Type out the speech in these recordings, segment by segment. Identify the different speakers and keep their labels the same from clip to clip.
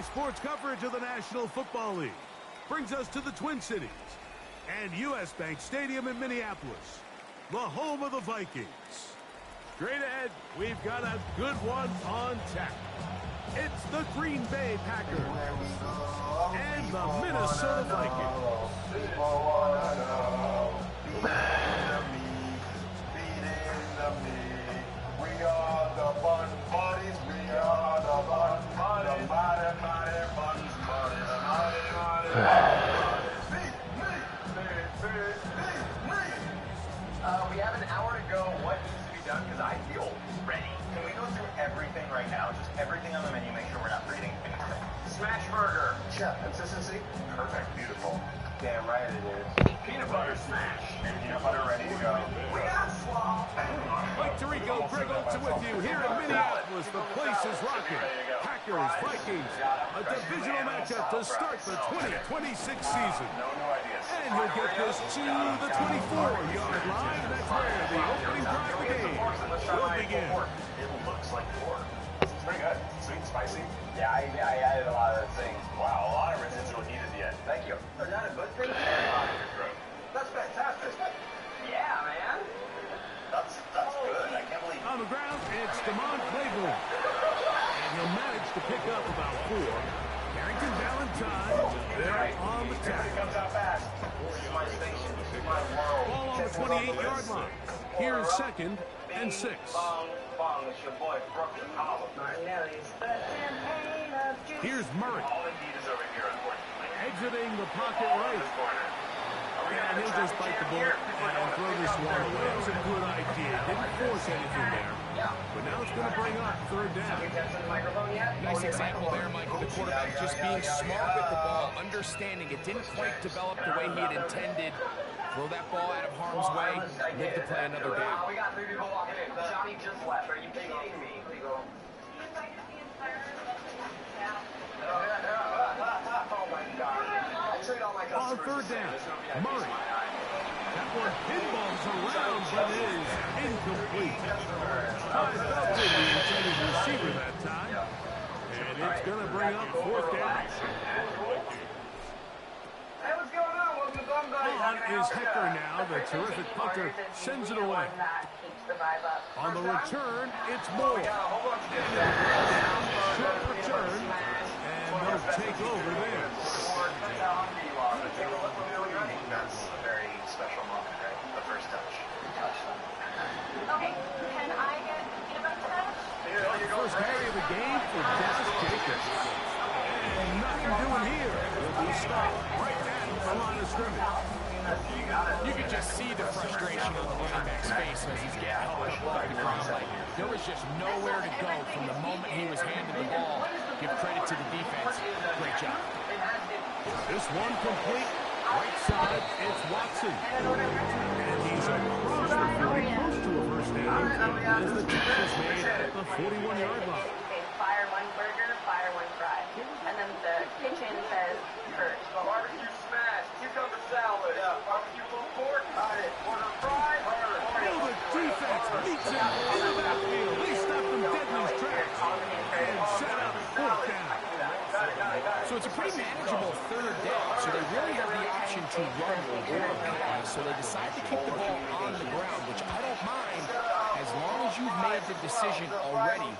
Speaker 1: sports coverage of the National Football League brings us to the Twin Cities and U.S. Bank Stadium in Minneapolis, the home of the Vikings. Straight ahead, we've got a good one on tap. It's the Green Bay Packers and the Minnesota Vikings.
Speaker 2: We are the Bun Buddies. We are the Bun Buddies. The mighty, mighty Buns Buddies. We have an hour to go. What needs to be done? Because I feel ready. Can we go through everything right now? Just everything on the menu. Make sure we're not forgetting anything. Smash burger. Chef, consistency. Perfect. Beautiful. Damn right it is. Peanut butter smash. And peanut butter ready to go. We got slaw.
Speaker 1: Mike Tirico, Greg Olson with you here in Minneapolis. The place is rocking. Packers, Vikings, a divisional matchup to start the 2026 season. And you'll get this to the 24-yard line. That's where the opening drive of the game will begin.
Speaker 2: It looks like pork. It's pretty good. Sweet and spicy. Yeah, I added a lot of those things. Wow, a lot of residual heat at the end. Thank you. Is that a good thing? That's fantastic. Yeah, man. That's good. I can't believe.
Speaker 1: On the ground, it's Damon Claiborne. And he'll manage to pick up about 4. Carrington Valentine, they're on the tackle.
Speaker 2: Comes out fast. This is my station. This is my world.
Speaker 1: Ball on the 28-yard line. Here's 2nd and 6.
Speaker 2: Bong, it's your boy, Brooklyn Hollow.
Speaker 1: Here's Murray.
Speaker 2: All the heat is over here, unfortunately.
Speaker 1: Exiting the pocket right. And he'll just bite the bullet and throw this one away. That was a good idea. Didn't force anything there. But now it's going to bring up 3rd down.
Speaker 3: Nice example there, Michael. The quarterback just being smart with the ball, understanding it didn't quite develop the way he had intended. Throw that ball out of harm's way, live to play another game.
Speaker 2: We got 3 people walking in. Johnny just left. Are you kidding me? Oh my God.
Speaker 1: On 3rd down, Murray. That one pinballs around, but is incomplete. Ty Felton, the intended receiver that time. And it's going to bring up 4th down.
Speaker 2: Hey, what's going on? Welcome to Bum Buddies.
Speaker 1: On is Hecker now. The terrific punter sends it away. On the return, it's Moore. Short return, and they'll take over there.
Speaker 2: That's a very special moment, right? The first touch.
Speaker 4: Okay, can I get peanut butter sandwich?
Speaker 1: First carry of the game for Dennis Jacobs. And nothing doing here. He'll be stopped right at the line of scrimmage.
Speaker 3: You could just see the frustration on the running back's face as he's getting held up off the ground. Like, there was just nowhere to go from the moment he was handed the ball. Give credit to the defense. Great job.
Speaker 1: This one complete. Right side, it's Watson. And he's across the 40, close to a first down, as the tackle is made at the 41-yard line.
Speaker 4: Fire 1 burger, fire 1 fry. And then the kitchen says first.
Speaker 2: Barbecue smash, cucumber salad, barbecue pulled pork, got it. Order fry,
Speaker 1: Oh, the defense meets him in the backfield. They stopped him dead in his tracks and set up 4th down.
Speaker 3: So it's a pretty manageable 3rd down, so they really have the option to run or pass, so they decide to keep the ball on the ground, which I don't mind as long as you've made the decision already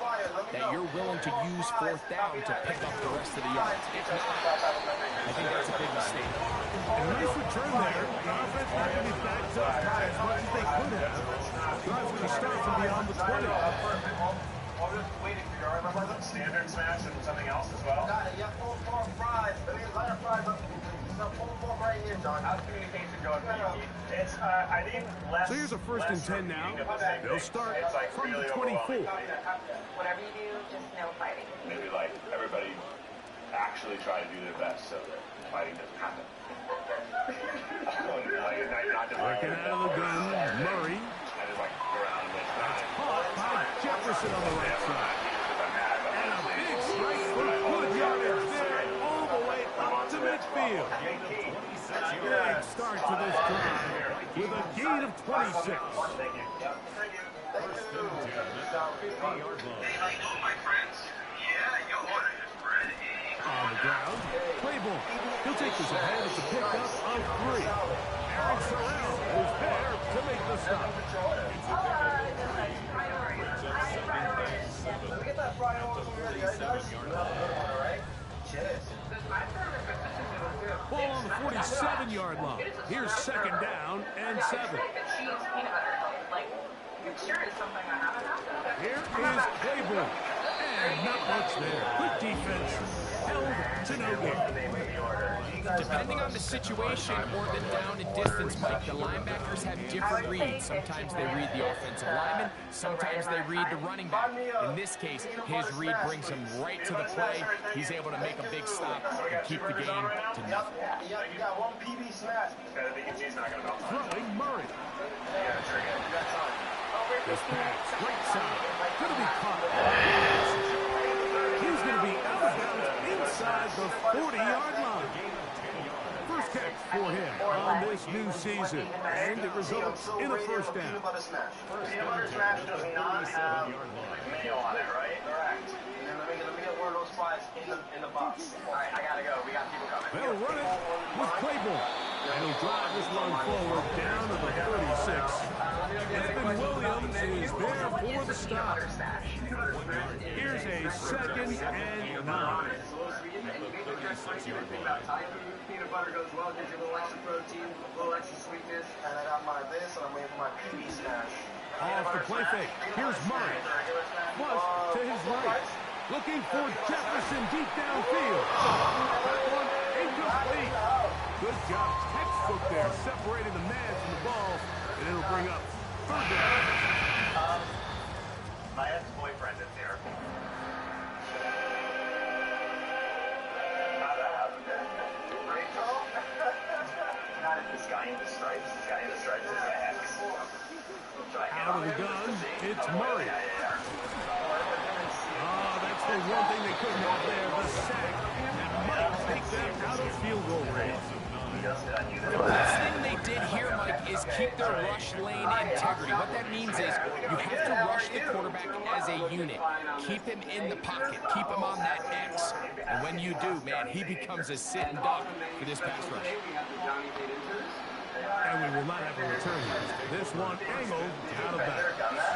Speaker 3: that you're willing to use 4th down to pick up the rest of the yards. If not, I think that's a big mistake.
Speaker 1: And a nice return there. The offense not going to be backed up by as much as they could have. Drive's going to start from beyond the 20.
Speaker 2: I'll just waiting for your remember the standard smash and something else as well? Got it, yeah, pulled pork fries. I mean, lighter fries, but pulled pork right here, John. How's communication going? It's, I think less.
Speaker 1: So here's a 1st and 10 now. They'll start from the 24.
Speaker 4: Whatever you do, just no fighting.
Speaker 2: Maybe like everybody actually try to do their best so that fighting doesn't happen.
Speaker 1: Working out of the gun, Murray. Caught by Jefferson on the right side. And a big strike for good yardage there all the way up to midfield. Big start to this drive with a gain of 26.
Speaker 2: Hey, my friends. Yeah, your order is ready.
Speaker 1: On the ground, Claiborne. He'll take this ahead. It's a pickup of 3. Aaron Sorrell is there to make the stop. Ball on the 47-yard line. Here's 2nd down and 7. Here is Claiborne. And not much there. Good defense. Held to no gain.
Speaker 3: Depending on the situation or the down and distance, Mike, the linebackers have different reads. Sometimes they read the offensive lineman. Sometimes they read the running back. In this case, his read brings him right to the play. He's able to make a big stop and keep the game to nothing.
Speaker 2: You got 1 PB smash.
Speaker 1: Throwing Murray. This pass, right side. Going to be caught. He's going to be out of bounds inside the 40-yard line. First catch for him on this new season, and it results in a first down.
Speaker 2: Peanut butter smash does not have mayo on it, right? Correct. And let me get one of those fries in the box. All right, I gotta go. We got people coming.
Speaker 1: They'll run it with Claiborne, and he'll drive this one forward down to the 36. Ethan Williams is there for the stop. Here's a 2nd and 9.
Speaker 2: Peanut butter goes well, gives you a little extra protein, a little extra sweetness. And I got my this, and I'm waiting for my PB smash.
Speaker 1: Off the play fake. Here's Murray. Flush to his right. Looking for Jefferson deep downfield. That one incomplete. Good job. Textbook there, separating the man from the ball, and it'll bring up 3rd down.
Speaker 2: My ex-boyfriend is here. This guy in the stripes. This guy in the stripes is my ex.
Speaker 1: Out of the gun, it's Murray. Oh, that's the one thing they couldn't have there, the sack. That might take them out of field goal range.
Speaker 3: The best thing they did here, Mike, is keep their rush lane integrity. What that means is you have to rush the quarterback as a unit. Keep him in the pocket. Keep him on that X. And when you do, man, he becomes a sitting duck for this pass rush.
Speaker 1: And we will not have a return here. This one angled out of bounds.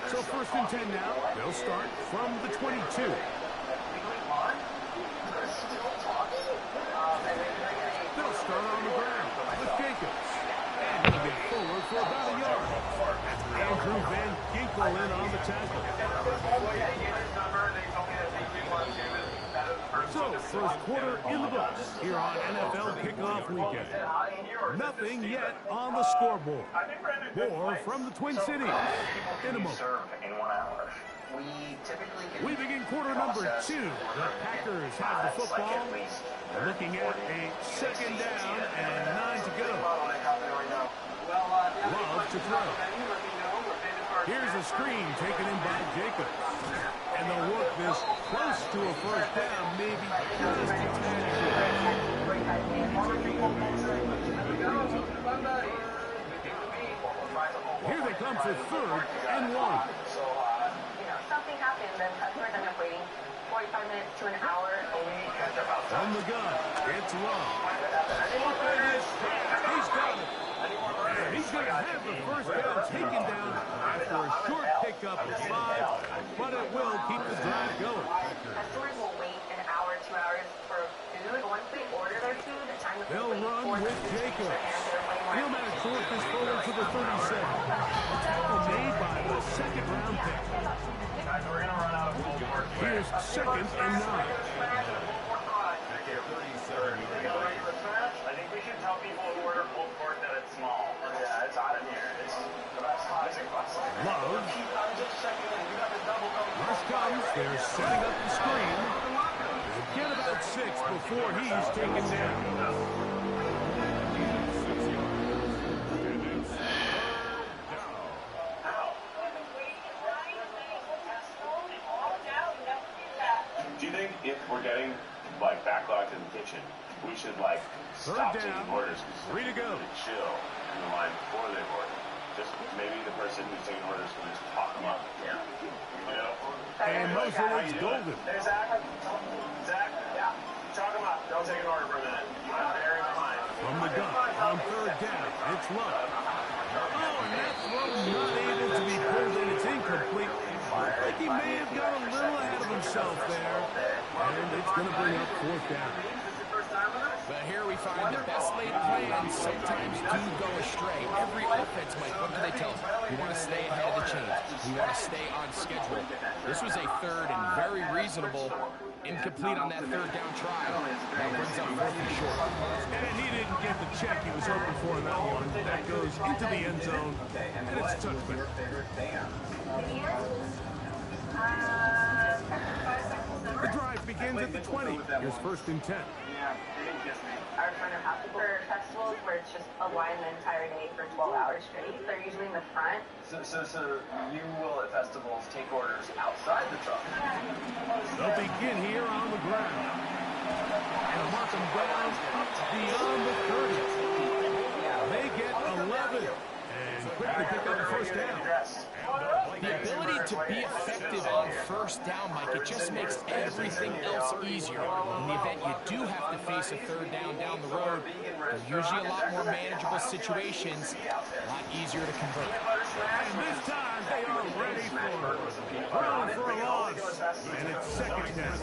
Speaker 1: So 1st and 10 now. They'll start from the 22. They'll start on the ground with Jacobs. And he'll get forward for about a yard. Andrew Van Ginkel in on the tackle. So, first quarter in the books here on NFL Kickoff Weekend. Nothing yet on the scoreboard. More from the Twin Cities in a moment. We begin quarter number 2. The Packers have the football. Looking at a 2nd down and 9 to go. Love to throw. Here's a screen taken in by Jacobs. And they'll work this close to a first down, maybe just a tad short. Here they come for 3rd and 1.
Speaker 4: Something happened, and customers end up waiting 45 minutes to an hour.
Speaker 1: From the gun, it's Love. Open is he's got it. And he's going to have the first down taken down after a short pickup of 5, but it will keep the drive going.
Speaker 4: Customers will wait an hour, 2 hours for food. Once they order their food, the time that
Speaker 1: They'll run with Jacobs. He'll manage to work this forward to the 37. A tackle made by the 2nd-round pick. Here's 2nd and 9.
Speaker 2: I think we should tell people who order pulled pork that it's small. Yeah, it's out of here. It's the best classic.
Speaker 1: Love. Rush comes. They're setting up the screen. They'll get about 6 before he's taken down.
Speaker 2: Do you think if we're getting like backlogged in the kitchen, we should like stop taking orders?
Speaker 1: 3 to go.
Speaker 2: Chill in the line before they order. just maybe the person who's taking orders can just talk them up. Yeah. You know?
Speaker 1: And most of it's golden.
Speaker 2: Hey, Zach. Zach? Yeah. Talk them up. Don't take an order for a minute. Area behind.
Speaker 1: From the gun on third down, it's Love. Oh, and that throw not able to be pulled in. It's incomplete. Looked like he may have got a little ahead of himself there. And it's going to bring up fourth down.
Speaker 3: But here we find the best laid plans sometimes do go astray. Every offense, Mike, what do they tell us? We want to stay ahead of the chain. We want to stay on schedule. This was a third and very reasonable. Incomplete on that third down try. That brings up fourth and short.
Speaker 1: And he didn't get the check he was hoping for in that one. That goes into the end zone, and it's a touchback. The drive begins at the 20. Here's first and 10.
Speaker 4: Our runner house for festivals where it's just a line the entire day for 12 hours straight. They're usually in the front.
Speaker 2: So you will at festivals take orders outside the truck?
Speaker 1: They'll begin here on the ground. And mark them down up beyond the 30. They get 11. And quickly pick up the first down.
Speaker 3: The ability to be effective on first down, Mike, it just makes everything else easier. In the event you do have to face a third down the road, they're usually a lot more manageable situations, a lot easier to convert.
Speaker 1: And this time they are ready for a loss. And it's second down.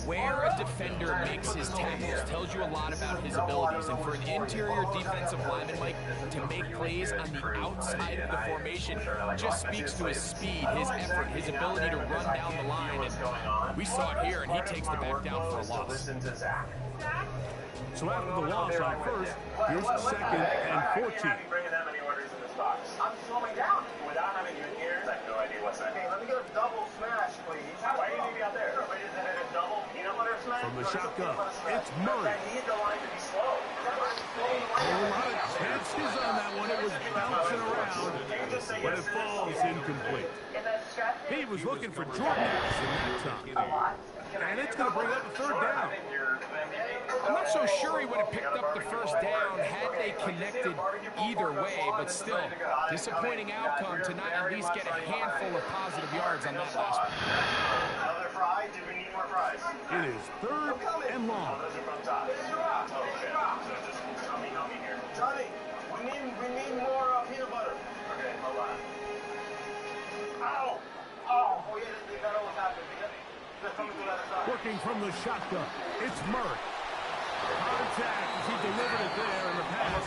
Speaker 3: Where a defender makes his tackles tells you a lot about his abilities. And for an interior defensive lineman, Mike, to make plays on the outside of the formation just speaks to his speed, his effort, his ability to run down the line. And we saw it here, and he takes the back down for a loss.
Speaker 1: So after the loss on first, here's second and 14.
Speaker 2: I'm slowing down. Without having you here, I have no idea what's that. Okay, let me get a double smash, please. Why do you need me out there? Wait, is it a double peanut butter smash?
Speaker 1: From the shotgun, it's Murray.
Speaker 2: I need the line to be slow.
Speaker 1: A lot of chances on that one. It was bouncing around, but it falls incomplete. He was looking for Jordan Addison that time. And it's going to bring up a third down.
Speaker 3: I'm not so sure he would have picked up the first down had they connected either way, but still, disappointing outcome to not at least get a handful of positive yards on that last one.
Speaker 2: Another fry? Do we need more fries?
Speaker 1: It is third and long.
Speaker 2: Those are from top. Okay, so just help me here. Johnny, we need more peanut butter. Okay, hold on. Ow! Oh, yeah, that always happens.
Speaker 1: Working from the shotgun, it's Murray. Contact as he delivered it there, and the pass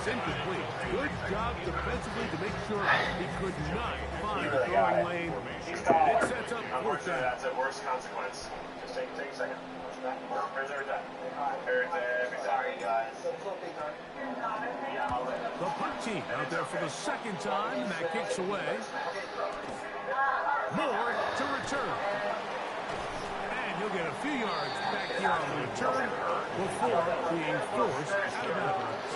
Speaker 1: is incomplete. Good job defensively to make sure he could not find the throwing lane. It sets up fourth down.
Speaker 2: That's a worse consequence. Just take a second. Where's every time? Sorry, guys.
Speaker 1: The punt team out there for the second time, and that kicks away. Moore to return. He'll get a few yards back here on the return before being forced out of bounds.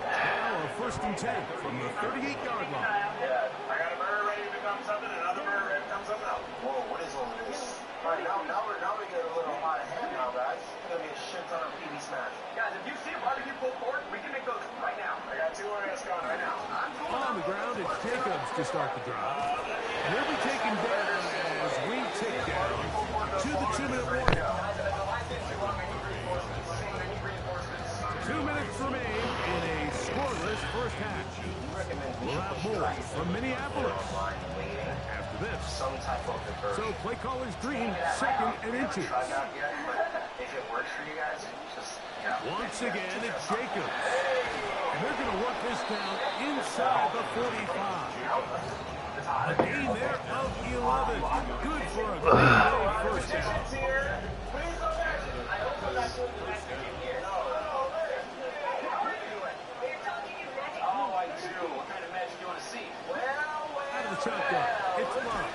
Speaker 1: Now a first and 10 from the 38-yard line.
Speaker 2: Yeah, I got a burger ready to become something, another burger ready to become something else. Whoa, what is all this? All right, now we're getting a little hot ahead now, guys. It's going to be a shit ton of PB smash. Guys, if you see a barbecue pulled pork, we can make those right now. I got 2 orders going right now.
Speaker 1: On the ground, it's Jacobs to start the drive. He'll be taken down as we take down to the 2-minute warning. 2 minutes remain in a scoreless first half. We'll have more from Minneapolis after this. So play callers dream second and inches.
Speaker 2: If it works for you guys, just...
Speaker 1: Once again, it's Jacobs. And they're going to work this down inside the 45. A gain there of 11. Good for a great day first down.
Speaker 2: Oh, I do. What kind of magic do you want to see?
Speaker 1: Out of the shotgun, it's Love.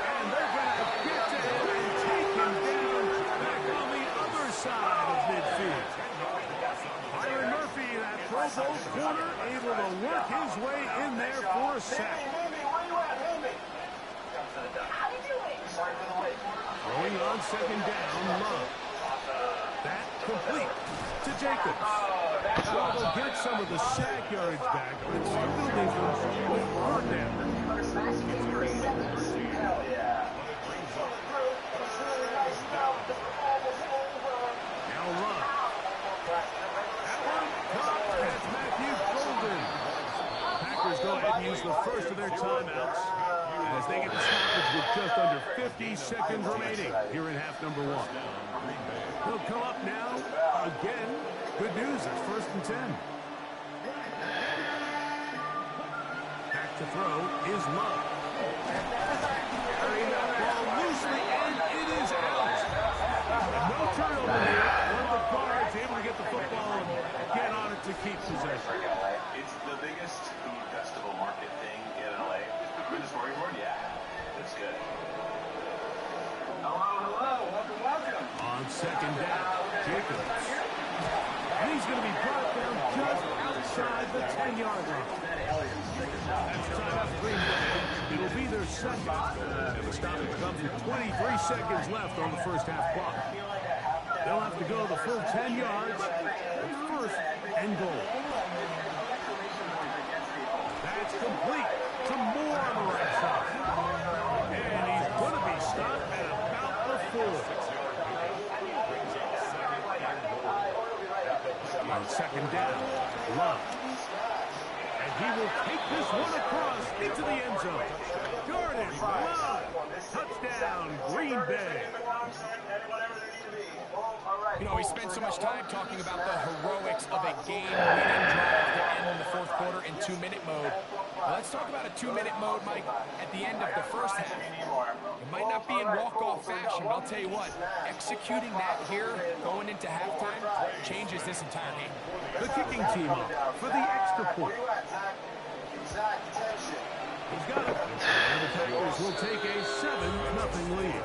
Speaker 1: And they're going to get to him and take him down back on the other side of midfield. Byron Murphy, that Pro Bowl corner, able to work his way in there for a sack. Throwing on second down, Love. That Complete to Jacobs. Well, they'll get some of the sack yardage back, but it's still going to leave them with third down.
Speaker 2: Hell yeah.
Speaker 1: Now run. That one caught. That's Matthew Golden. Packers go ahead and use the first of their timeouts as they get the stoppage with just under 50 seconds remaining here in half number 1. He'll come up now again. Good news, it's 1st and 10. Back to throw is Love. Carrying that ball loosely, and it is out. No turnover here. One of the guards able to get the football and get on it to keep possession.
Speaker 2: It's the biggest food festival market thing in LA. With the storyboard, yeah. That's good. Hello. Welcome.
Speaker 1: On second down, Jacobs. And he's going to be brought down just outside the 10-yard line. That's timeout Green Bay. It'll be their second. And the stoppage comes with 23 seconds left on the first half clock. They'll have to go the full 10 yards with 1st and goal. That's complete to Moore on the right side. And he's going to be stopped at about the 4. On second down, Love. And he will take this one across into the end zone. Jordan Love. Touchdown, Green Bay.
Speaker 3: You know, we spent so much time talking about the heroics of a game-winning drive to end in the 4th quarter in 2-minute mode. Well, let's talk about a 2-minute mode, Mike, at the end of the first half. It might not be in walk-off fashion, but I'll tell you what, executing that here, going into halftime, changes this entire game.
Speaker 1: The kicking team up for the extra point. He's got it. And the Packers will take a 7-0 lead.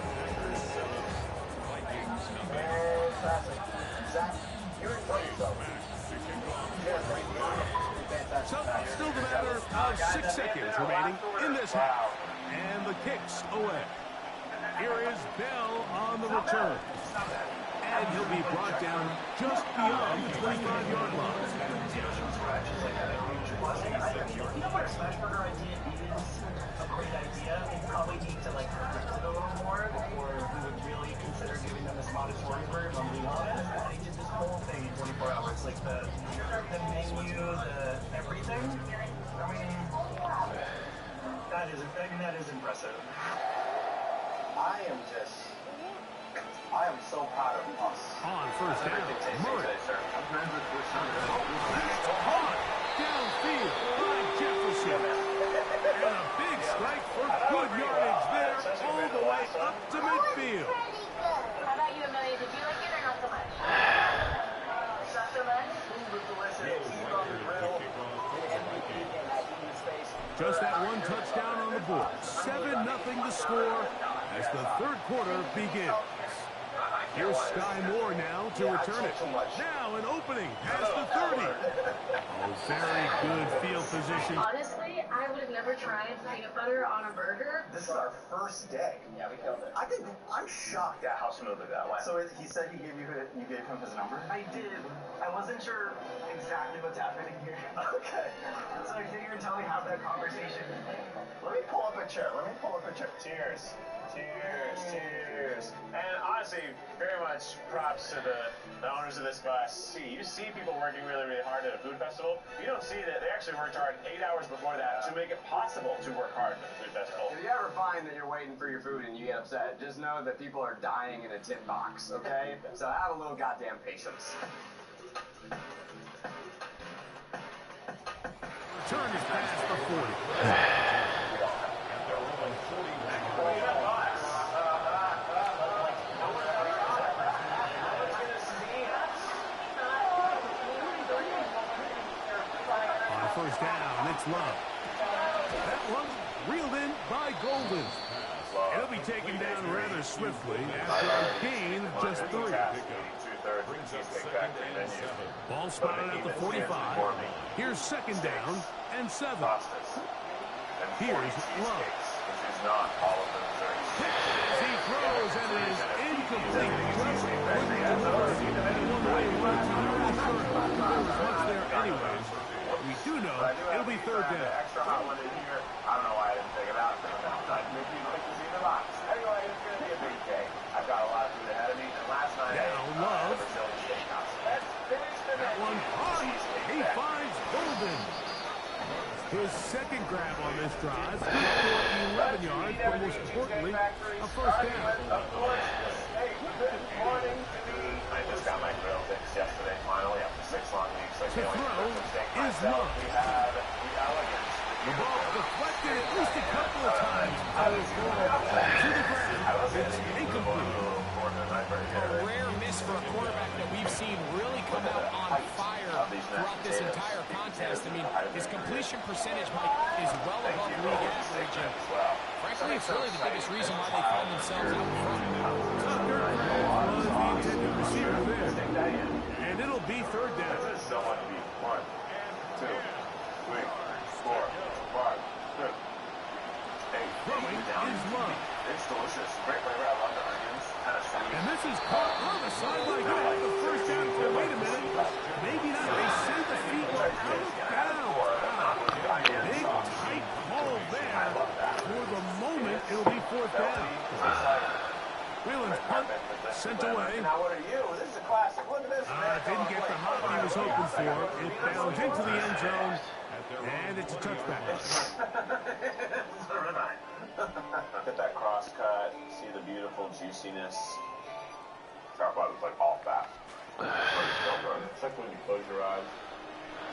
Speaker 1: So, still the matter of 6 seconds remaining in this half. And the kick's away. Here is Bell on the return. And he'll be brought down just beyond the 25-yard line.
Speaker 2: You know what a smash burger idea is a great idea? It probably needs to like progress it a little more before we would really consider giving them this monetary version. I'm being honest. They did this whole thing in 24 hours, like the menu, the everything. I mean, that is impressive.
Speaker 5: I am so proud of us.
Speaker 1: On first down, Murray. That's caught downfield by Jefferson. And a big strike for good yardage there all the way up to midfield.
Speaker 4: How about you, Amelia? Did you like it or not so much? Not so much?
Speaker 1: Just that one touchdown on the board. 7-0 the score as the 3rd quarter begins. Here's Sky Moore now to return it. Now an opening past the 30. Oh, very good field position.
Speaker 4: Honestly, I would have never tried peanut butter on a burger.
Speaker 2: This is our first day. Yeah, we killed it. I'm shocked at how smoothly that went. So he said you gave him his number? I did. I wasn't sure exactly what's happening here. Okay. So I figured until we have that conversation. Let me pull up a chair. Cheers. And honestly, very much props to the owners of this bus. You see people working really, really hard at a food festival. You don't see that they actually worked hard 8 hours before that to make it possible to work hard at a food festival.
Speaker 5: If you ever find that you're waiting for your food and you get upset, just know that people are dying in a tin box, okay? So have a little goddamn patience.
Speaker 1: Return is past the 40. First down, it's Love. That one reeled in by Golden. And he'll be taken down rather swiftly after a gain of just 3. Ball spotted at the 45. Here's second down and 7. Here's Love. As he throws and it is incomplete. Just couldn't deliver. And on the anyways. We do know it'll be third down.
Speaker 2: Extra hot one in here. I don't know why I didn't think of that. Maybe you'd like to see the box. Anyway, it's going to be a big day. I've got a lot of food ahead of me, and last night
Speaker 1: Now Love.
Speaker 2: Let's finish the
Speaker 1: That one hard. He finds Golden. His second grab on this drive for 11 yards, but most importantly, a first down.
Speaker 2: Good morning to me. I just got my grill fixed yesterday, finally, after 6 long weeks.
Speaker 1: To throw is Love.
Speaker 2: We have the elegance.
Speaker 1: The ball deflected at least a couple of times. To the ground. It's incomplete.
Speaker 3: A rare miss for a quarterback that we've seen really come out on fire throughout this entire contest. I mean, his completion percentage, Mike, is well above league average. And frankly, it's really the biggest reason why they find themselves out front.
Speaker 1: Tucker was the intended receiver there. And it'll be third down.
Speaker 2: This is so much beef. 1, 2, 3, 4, 5, 6, 8.
Speaker 1: Throwing is Love.
Speaker 2: It's delicious. Great flavor. I love the onions. Kind of sweet.
Speaker 1: And this is caught on the sideline. The first down. Wait a minute. Maybe not. They say the feet were out of bounds. Big, tight call there. For the moment, it'll be fourth down. Whelan's punt sent away.
Speaker 2: Now what are you? This is a classic. Look at this.
Speaker 1: Didn't get the hop he was hoping for. It bounds into the end zone. And it's a touchback.
Speaker 2: Get that cross cut, see the beautiful juiciness. Talk about it, it's like all fat. It's like when you close your eyes,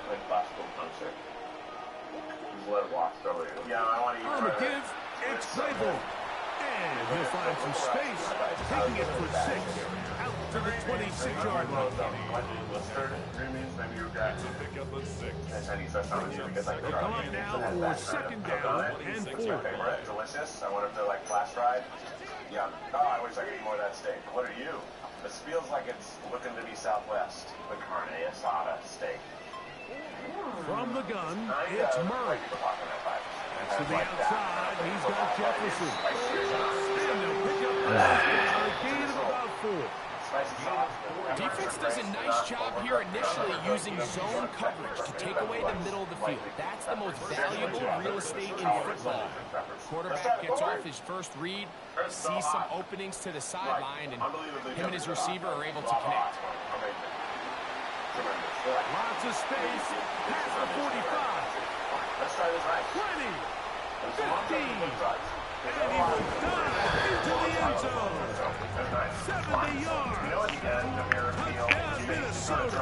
Speaker 2: like classical concert. Just let it wash over you. Yeah, I want to eat
Speaker 1: On the give, it's Claiborne. And he'll find some space, taking it for 6, out to the 26-yard line.
Speaker 2: Maybe your dad will pick up a 6.
Speaker 1: They'll come up now for second down and 4.
Speaker 2: Delicious. I wonder if they're like flash fried. Yeah. Oh, I wish I could eat more of that steak. What are you? This feels like it's looking to be Southwest. The carne asada steak.
Speaker 1: From the gun, it's Murray. That's to the outside. He's got Jefferson. And they'll pick up a gain of about 4.
Speaker 3: Defense does a nice job here initially using zone coverage to take away the middle of the field. That's the most valuable real estate in football. Quarterback gets off his first read, sees some openings to the sideline, and him and his receiver are able to connect.
Speaker 1: Lots of space. Past the 45. 20. 15. And he will dive into the end zone. 70 yards. Touchdown, Minnesota.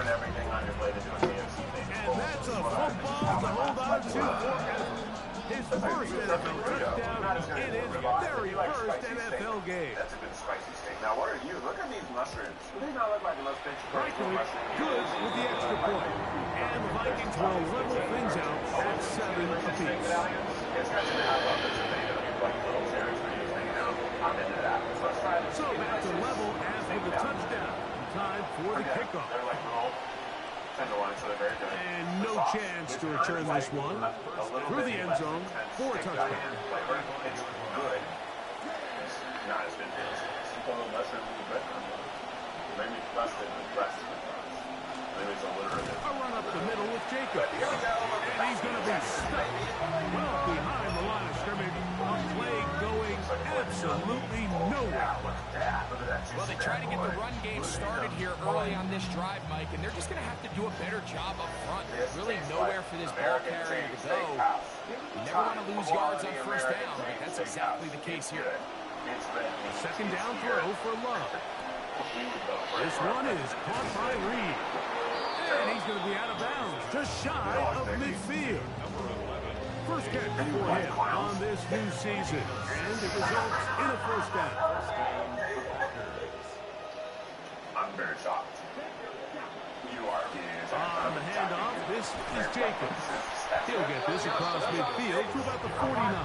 Speaker 1: And that's a football to hold on to forever. His first NFL touchdown in his very first NFL game.
Speaker 2: That's a good spicy steak. Now, what are you? Look at these mushrooms. Do they not look like the most
Speaker 1: Frankly, good with the extra point. And the Vikings will level things out at 7 apiece. So back to level after the touchdown. Time for the kickoff. And no chance to return this one. Through the end zone for a touchdown.
Speaker 2: It's good. Not as good as maybe busted with breast. Maybe it's alliterative.
Speaker 1: A run up the middle with Jacob. And he's going to be stuck well behind the line of scrimmage. A play going absolutely nowhere.
Speaker 3: Well, they try to get the run game started here early on this drive, Mike, and they're just going to have to do a better job up front. There's really nowhere for this ball carrier to go. You never want to lose yards on first down, but that's exactly the case here.
Speaker 1: Second down throw for Love. This one is caught by Reed. And he's going to be out of bounds, just shy of midfield. First catch for him on this new season, and it results in a first down.
Speaker 2: I'm very shocked. You are.
Speaker 1: On the handoff, this is Jacobs. He'll get this across midfield to about the 49.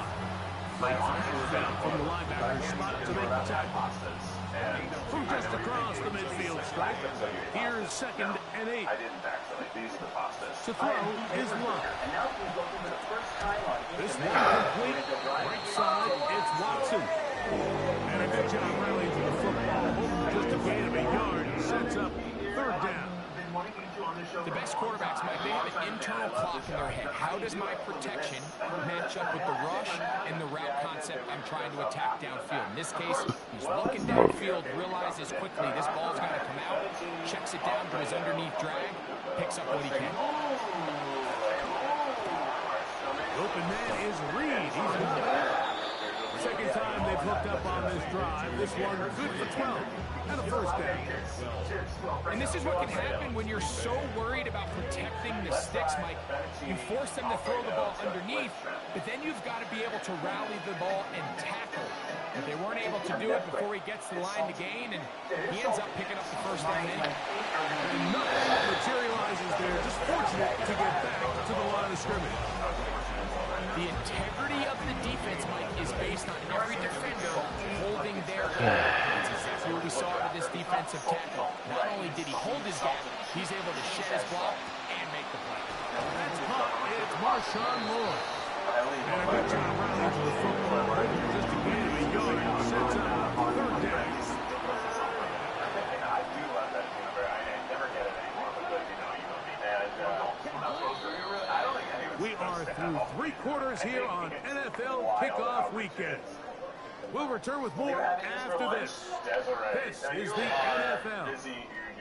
Speaker 1: Down from the linebacker's spot to make the tackle. From just across the midfield stripe, here's second and 8.
Speaker 2: I didn't actually. These are the pastas.
Speaker 1: To throw is Love. This one complete. Right side, it's Watson. And a good job rallying to the football. Just a gain of a yard. Sets up third down.
Speaker 3: The best quarterbacks, Mike, they have an internal clock in their head. How does my protection match up with the rush and the route concept I'm trying to attack downfield? In this case, he's looking downfield, realizes quickly this ball's got to come out, checks it down to his underneath drag, picks up what he can.
Speaker 1: Open man is Reed. He's not there. Second time they've hooked up on this drive. This one good for 12 and a first down.
Speaker 3: And this is what can happen when you're so worried about protecting the sticks, Mike. You force them to throw the ball underneath, but then you've got to be able to rally the ball and tackle. But they weren't able to do it before he gets the line to gain, and he ends up picking up the first down anyway.
Speaker 1: And nothing materializes there. Just fortunate to get back to the line of scrimmage.
Speaker 3: The integrity of the defense, Mike, is based on every defender holding their gap. That's exactly what we saw out of this defensive tackle. Not only did he hold his gap, he's able to shed his block and make the play.
Speaker 1: That's caught. It's Marshawn Lloyd. And a good job rallying to the football. Just to gain a yard and sets up third down.
Speaker 2: I do love that number. I never get it anymore because, you know me.
Speaker 1: We are through 3 quarters here on NFL Kickoff Weekend. We'll return with more after this. This is the NFL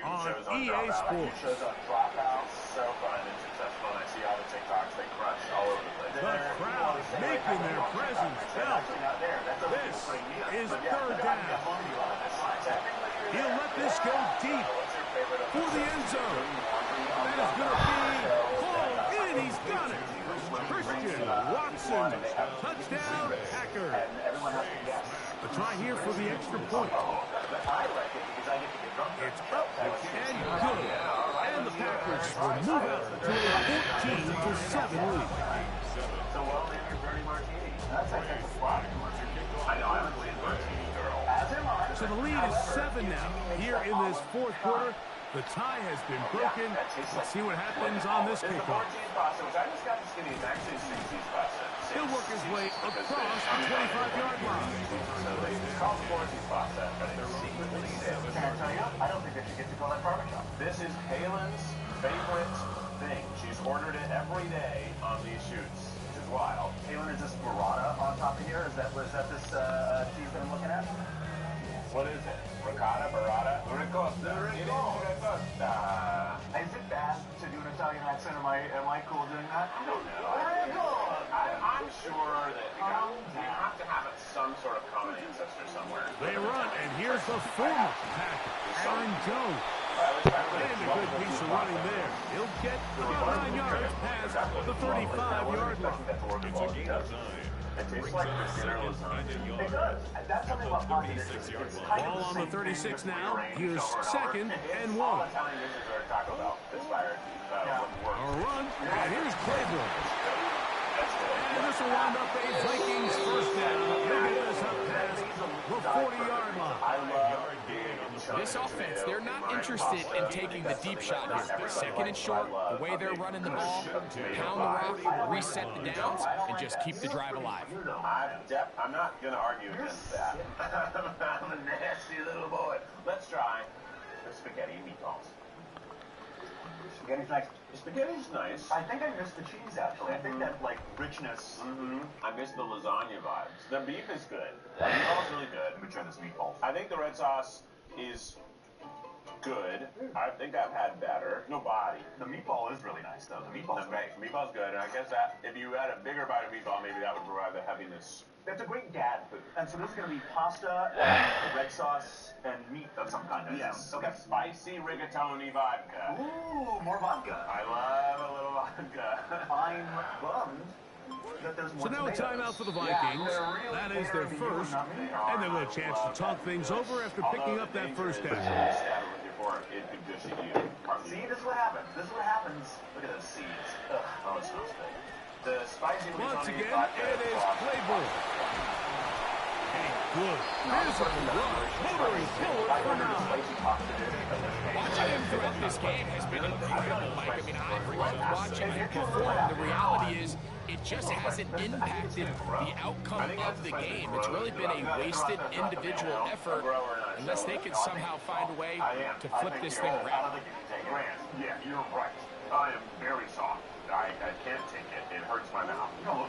Speaker 1: on EA Sports.
Speaker 2: So fun and successful, and I see all the TikToks they crush all over the place.
Speaker 1: The crowd making their presence felt. This is third down. He'll let this go deep for the end zone. That is going to be pulled in. He's got it. Christian Watson, touchdown, Packers. A try here for the extra point. It's up and good. And the Packers will move out to a 14-7 lead.
Speaker 2: So well, then you're Bernie Martini. That's like a spot. I know, I'm a Bernie Martini girl. As am I.
Speaker 1: So the lead is 7 now. Here in this fourth quarter, the tie has been broken. Let's see what happens on this kickoff. He'll work his way across the 25-yard line.
Speaker 2: I don't think they should get to call that barbershop. This is Halen's favorite thing. She's ordered it every day on these shoots, which is wild. Halen, is this burrata on top of here? Was that this cheese that I'm looking at? What is it? Ricotta, burrata, ricotta. It is ricotta. Is it bad to do an Italian accent? Am I cool doing that? I don't know. I'm sure that you have to have some sort of common ancestor somewhere.
Speaker 1: They run, and here's the former Packer, Aaron Jones. And a good piece of running there. He'll get about 9 yards past the 35-yard line.
Speaker 2: It's a game of time. It tastes like lasagna. It does. That's something about
Speaker 1: Ball on the 36 now. Here's second and 1. A run, and here's Claiborne. And this will wind up a Vikings first down. They'll get this up past the 40-yard line.
Speaker 3: This offense, they're not interested in taking the deep shot here. Second and short, the way they're running the ball, pound the rock, reset the downs, and just keep the drive alive.
Speaker 2: I'm not going to argue against that. I'm a nasty little boy. Let's try the spaghetti and meatballs. Spaghetti's nice. Spaghetti's nice. I think I missed the cheese, actually. I think that, like, richness. I missed the lasagna vibes. The beef is good. The meatball's really good. Let me try this meatball. I think the red sauce is good. I think I've had better. No body. The meatball is really nice, though. The meatball's great. The meatball's good, and I guess that if you had a bigger bite of meatball, maybe that would provide the heaviness. That's a great dad food. And so this is going to be pasta, red sauce, and meat of some kind. Yes. Okay. Spicy rigatoni vodka. Ooh, more vodka. I love a little vodka. I'm bummed that there's more.
Speaker 1: So now a timeout for the Vikings. That is their first, and they'll get a chance to talk things over after picking up that first down.
Speaker 2: See, this is what happens. This is what happens. Look at those seeds. Ugh. Oh, it smells good. The spicy
Speaker 1: once again, it is Claiborne. A good physical run. Motoring forward for 9.
Speaker 3: Watching him throughout this game has been incredible, Mike. I mean, I've loved watching him perform. The reality is, it just hasn't impacted the outcome of the game. It's really been a wasted individual effort unless they can somehow find a way to flip this thing around.
Speaker 2: Yeah, you're right.
Speaker 6: I am very soft. I can't take it. It hurts my mouth.
Speaker 1: Now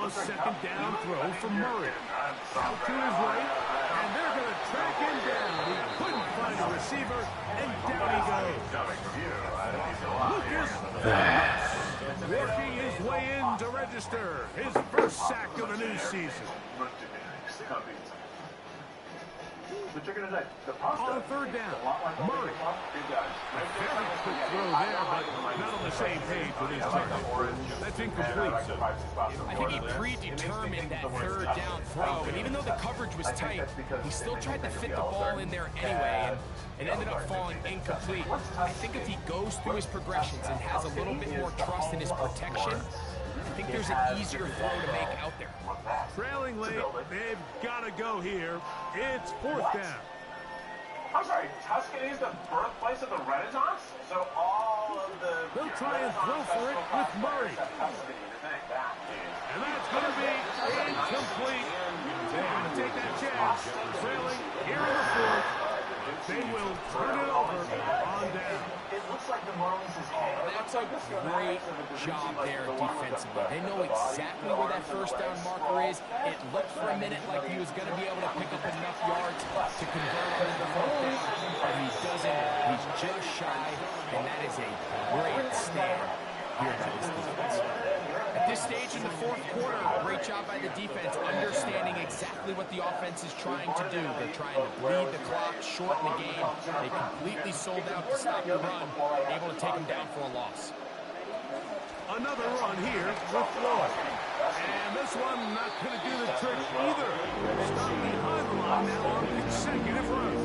Speaker 1: second down throw from Murray. Out to his right, and they're going to track him down. He couldn't find a receiver, and down he goes. Lucas working his way in to register his first sack of the new season. On third down, Murray. Very quick throw there, but not on the same page with his target. That's incomplete.
Speaker 3: I think he predetermined that third down throw, and even though the coverage was tight, he still tried to fit the ball in there anyway, and it ended up falling incomplete. I think if he goes through his progressions and has a little bit more trust in his protection, I think there's an easier throw to make out there.
Speaker 1: Trailing late, they've got to go here. It's fourth down.
Speaker 6: I'm sorry, Tuscany is the birthplace of the Renaissance? So all of the...
Speaker 1: They'll try and throw for it with Murray. And that's going to be incomplete. They're going to take that chance. Trailing here in the fourth. They will turn it over on down.
Speaker 2: It looks like the Marlins is
Speaker 3: That's a great job there defensively. They know exactly where that first down marker is. It looked for a minute like he was going to be able to pick up enough yards to convert on that fourth down, but he doesn't. He's just shy, and that is a great stand here by this defense. At this stage in the fourth quarter, great job by the defense, understanding exactly what the offense is trying to do. They're trying to bleed the clock, shorten the game. They completely sold out to stop the run, able to take them down for a loss.
Speaker 1: Another run here with Floyd. And this one not going to do the trick either. Stop behind the line now on consecutive runs.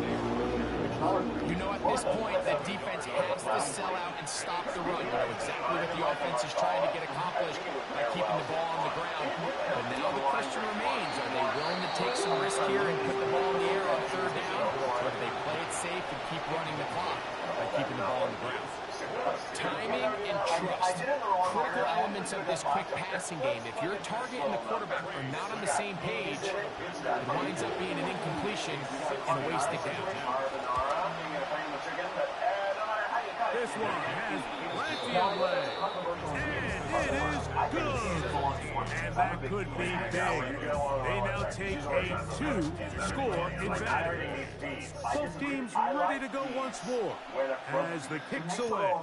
Speaker 3: You know, at this point, the defense has to sell out and stop the run. You know exactly what the offense is trying to get accomplished by keeping the ball on the ground. But now the question remains, are they willing to take some risk here and put the ball in the air on third down? Or do they play it safe and keep running the clock by keeping the ball on the ground? Timing and trust, critical elements of this quick passing game. If your target and the quarterback are not on the same page, it winds up being an incompletion and a wasted down.
Speaker 1: This one has plenty of legs. And it is good. And that could be big. They now take a 2-score advantage. Both teams ready to go once more as the kick's away.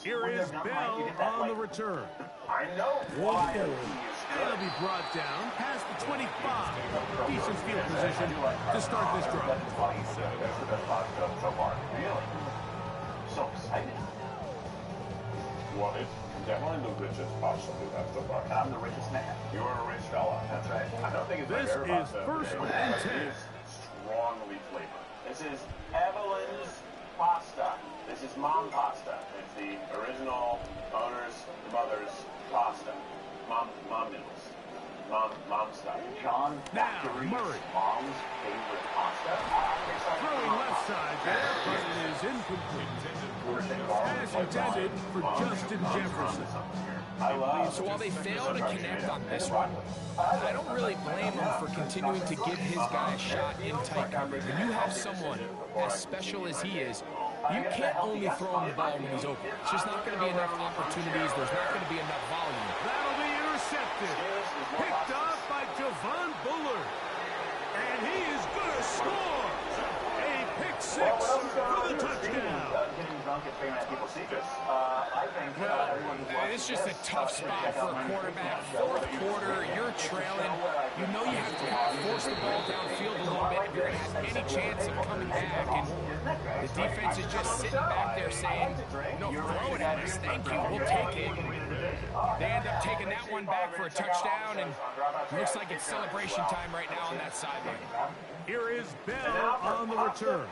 Speaker 1: Here is Bell on the return. One forward. It'll be brought down past the 25. Decent field position to start this drive.
Speaker 6: So excited. Well, it's definitely the richest pasta we've ever done.
Speaker 2: I'm the richest man.
Speaker 6: You're a rich fella.
Speaker 2: That's right.
Speaker 6: I don't think it's
Speaker 1: This
Speaker 6: like
Speaker 1: is first and 10.
Speaker 6: It is strongly flavored. This is Evelyn's pasta. This is mom pasta. It's the original owner's mother's pasta. Mom noodles. Mom stuff.
Speaker 2: John
Speaker 1: Now,
Speaker 2: Factory's
Speaker 1: Murray.
Speaker 2: mom's favorite pasta.
Speaker 1: Throwing left side there, but it is incomplete. As intended for Justin Jefferson.
Speaker 3: So while they fail to connect on this one, I don't really blame him for continuing to give his guy a shot in tight coverage. When you have someone as special as he is, you can't only throw him the ball when he's open. It's just not going to be enough opportunities. There's not going to be enough volume.
Speaker 1: That'll be intercepted. Picked off by Javon Bullard. And he is going to score. A pick six for the touchdown.
Speaker 3: It's just a tough spot for a quarterback. Fourth quarter, you're trailing. You know you have to kind of force the ball downfield a little bit if you're going to have any chance of coming back. And the defense is just sitting back there saying, no, throw it at us. Thank you. We'll take it. They end up taking that one back for a touchdown, and it looks like it's celebration time right now on that sideline.
Speaker 1: Here is Bell on the return.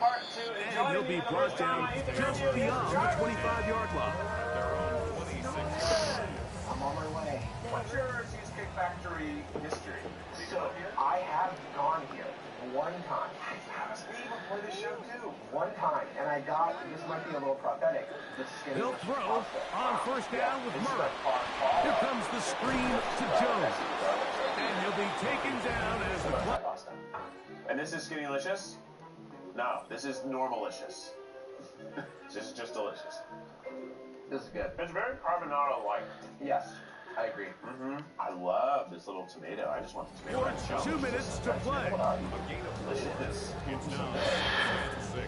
Speaker 1: And he'll be brought down just beyond the 25-yard line.
Speaker 2: I'm on my way.
Speaker 5: What's your Cheesecake Factory history?
Speaker 2: So, I have gone here one time.
Speaker 5: We even play the show too.
Speaker 2: One time, and I got, this might be a little prophetic, the skinny
Speaker 1: They'll throw on first down with Murray. Here comes the screen to Jones. And he'll be taken down as the clock.
Speaker 6: And this is Skinnylicious? No, this is Normalicious. This is just delicious.
Speaker 2: This is good.
Speaker 6: It's very carbonara-like.
Speaker 2: Yes, I agree.
Speaker 6: I love this little tomato. I just want the tomato by itself.
Speaker 1: 2 minutes to play.
Speaker 6: Delicious.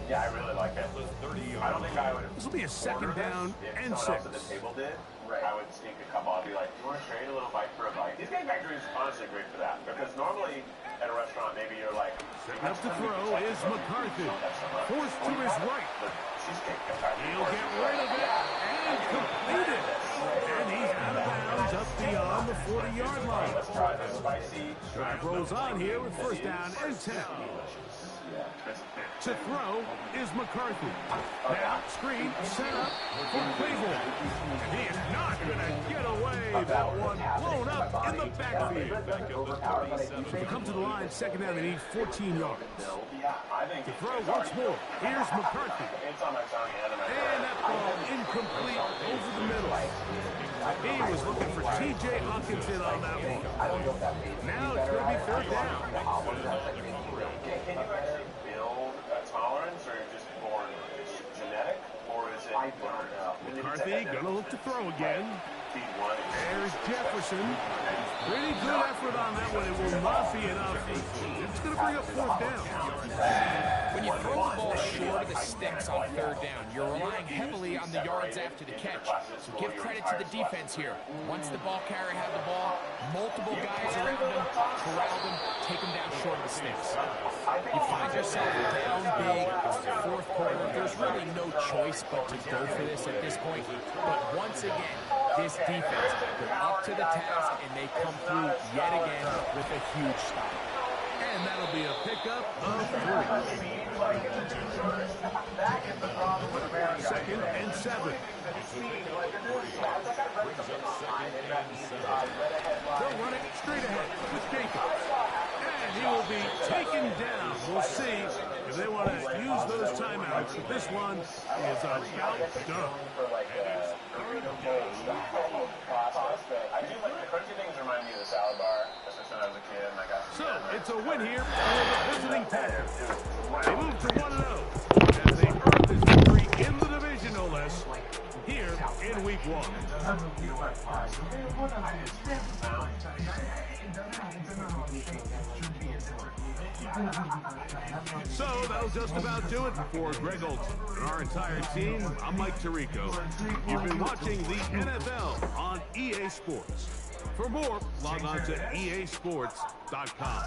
Speaker 6: Yeah, I really like it. I don't think I would have.
Speaker 1: This will be a second down
Speaker 6: if
Speaker 1: and
Speaker 6: someone
Speaker 1: 6.
Speaker 6: else at the table did. I would sneak a couple. I'd be like, "You want to trade a little bite for a bite?" These Game Factory is honestly great for that because normally at a restaurant, maybe you're like,
Speaker 1: Setting up to throw is McCarthy. Forced to his right. He'll get rid of it and complete it. And he's out of bounds up beyond the 40-yard line.
Speaker 6: Let's try the spicy.
Speaker 1: Drive rolls on here with first down and 10. To throw is McCarthy. Now screen set up for Claiborne. And he is not going to get away. That one blown up in the backfield. So come to the line, second down, they need 14 yards. To throw once more, here's McCarthy. And that ball incomplete over the middle. He was looking for T.J. Hawkinson on that one. Now it's going to be third down.
Speaker 6: Can you actually build a tolerance, or just born genetic, or is it?
Speaker 1: McCarthy going to look to throw again. There's Jefferson. Pretty good effort on that one. It will not be enough. It's going to bring up fourth down.
Speaker 3: When you throw the ball short of the sticks on third down, you're relying heavily on the yards after the catch. So give credit to the defense here. Once the ball carrier had the ball, multiple guys around him, corralled him, take him down short of the sticks. You find yourself down big, fourth quarter. There's really no choice but to go for this at this point. But once again, this defense, they're up to the task, and they come through yet again with a huge stop.
Speaker 1: And that'll be a pickup of 3. Second and 7. They'll run it straight ahead with Jacobs. And he will be taken down. We'll see if they want to use those timeouts. But this one is about done.
Speaker 6: I do like the crunchy things remind me of the salad bar, especially when I was a kid and I got
Speaker 1: So it's a win here for the visiting Packers. They move to 1-0 as they earn this victory in the division, no less, here in Week 1. So that'll just about do it for Greg Olson and our entire team. I'm Mike Tirico. You've been watching the NFL on EA Sports. For more, log on to easports.com.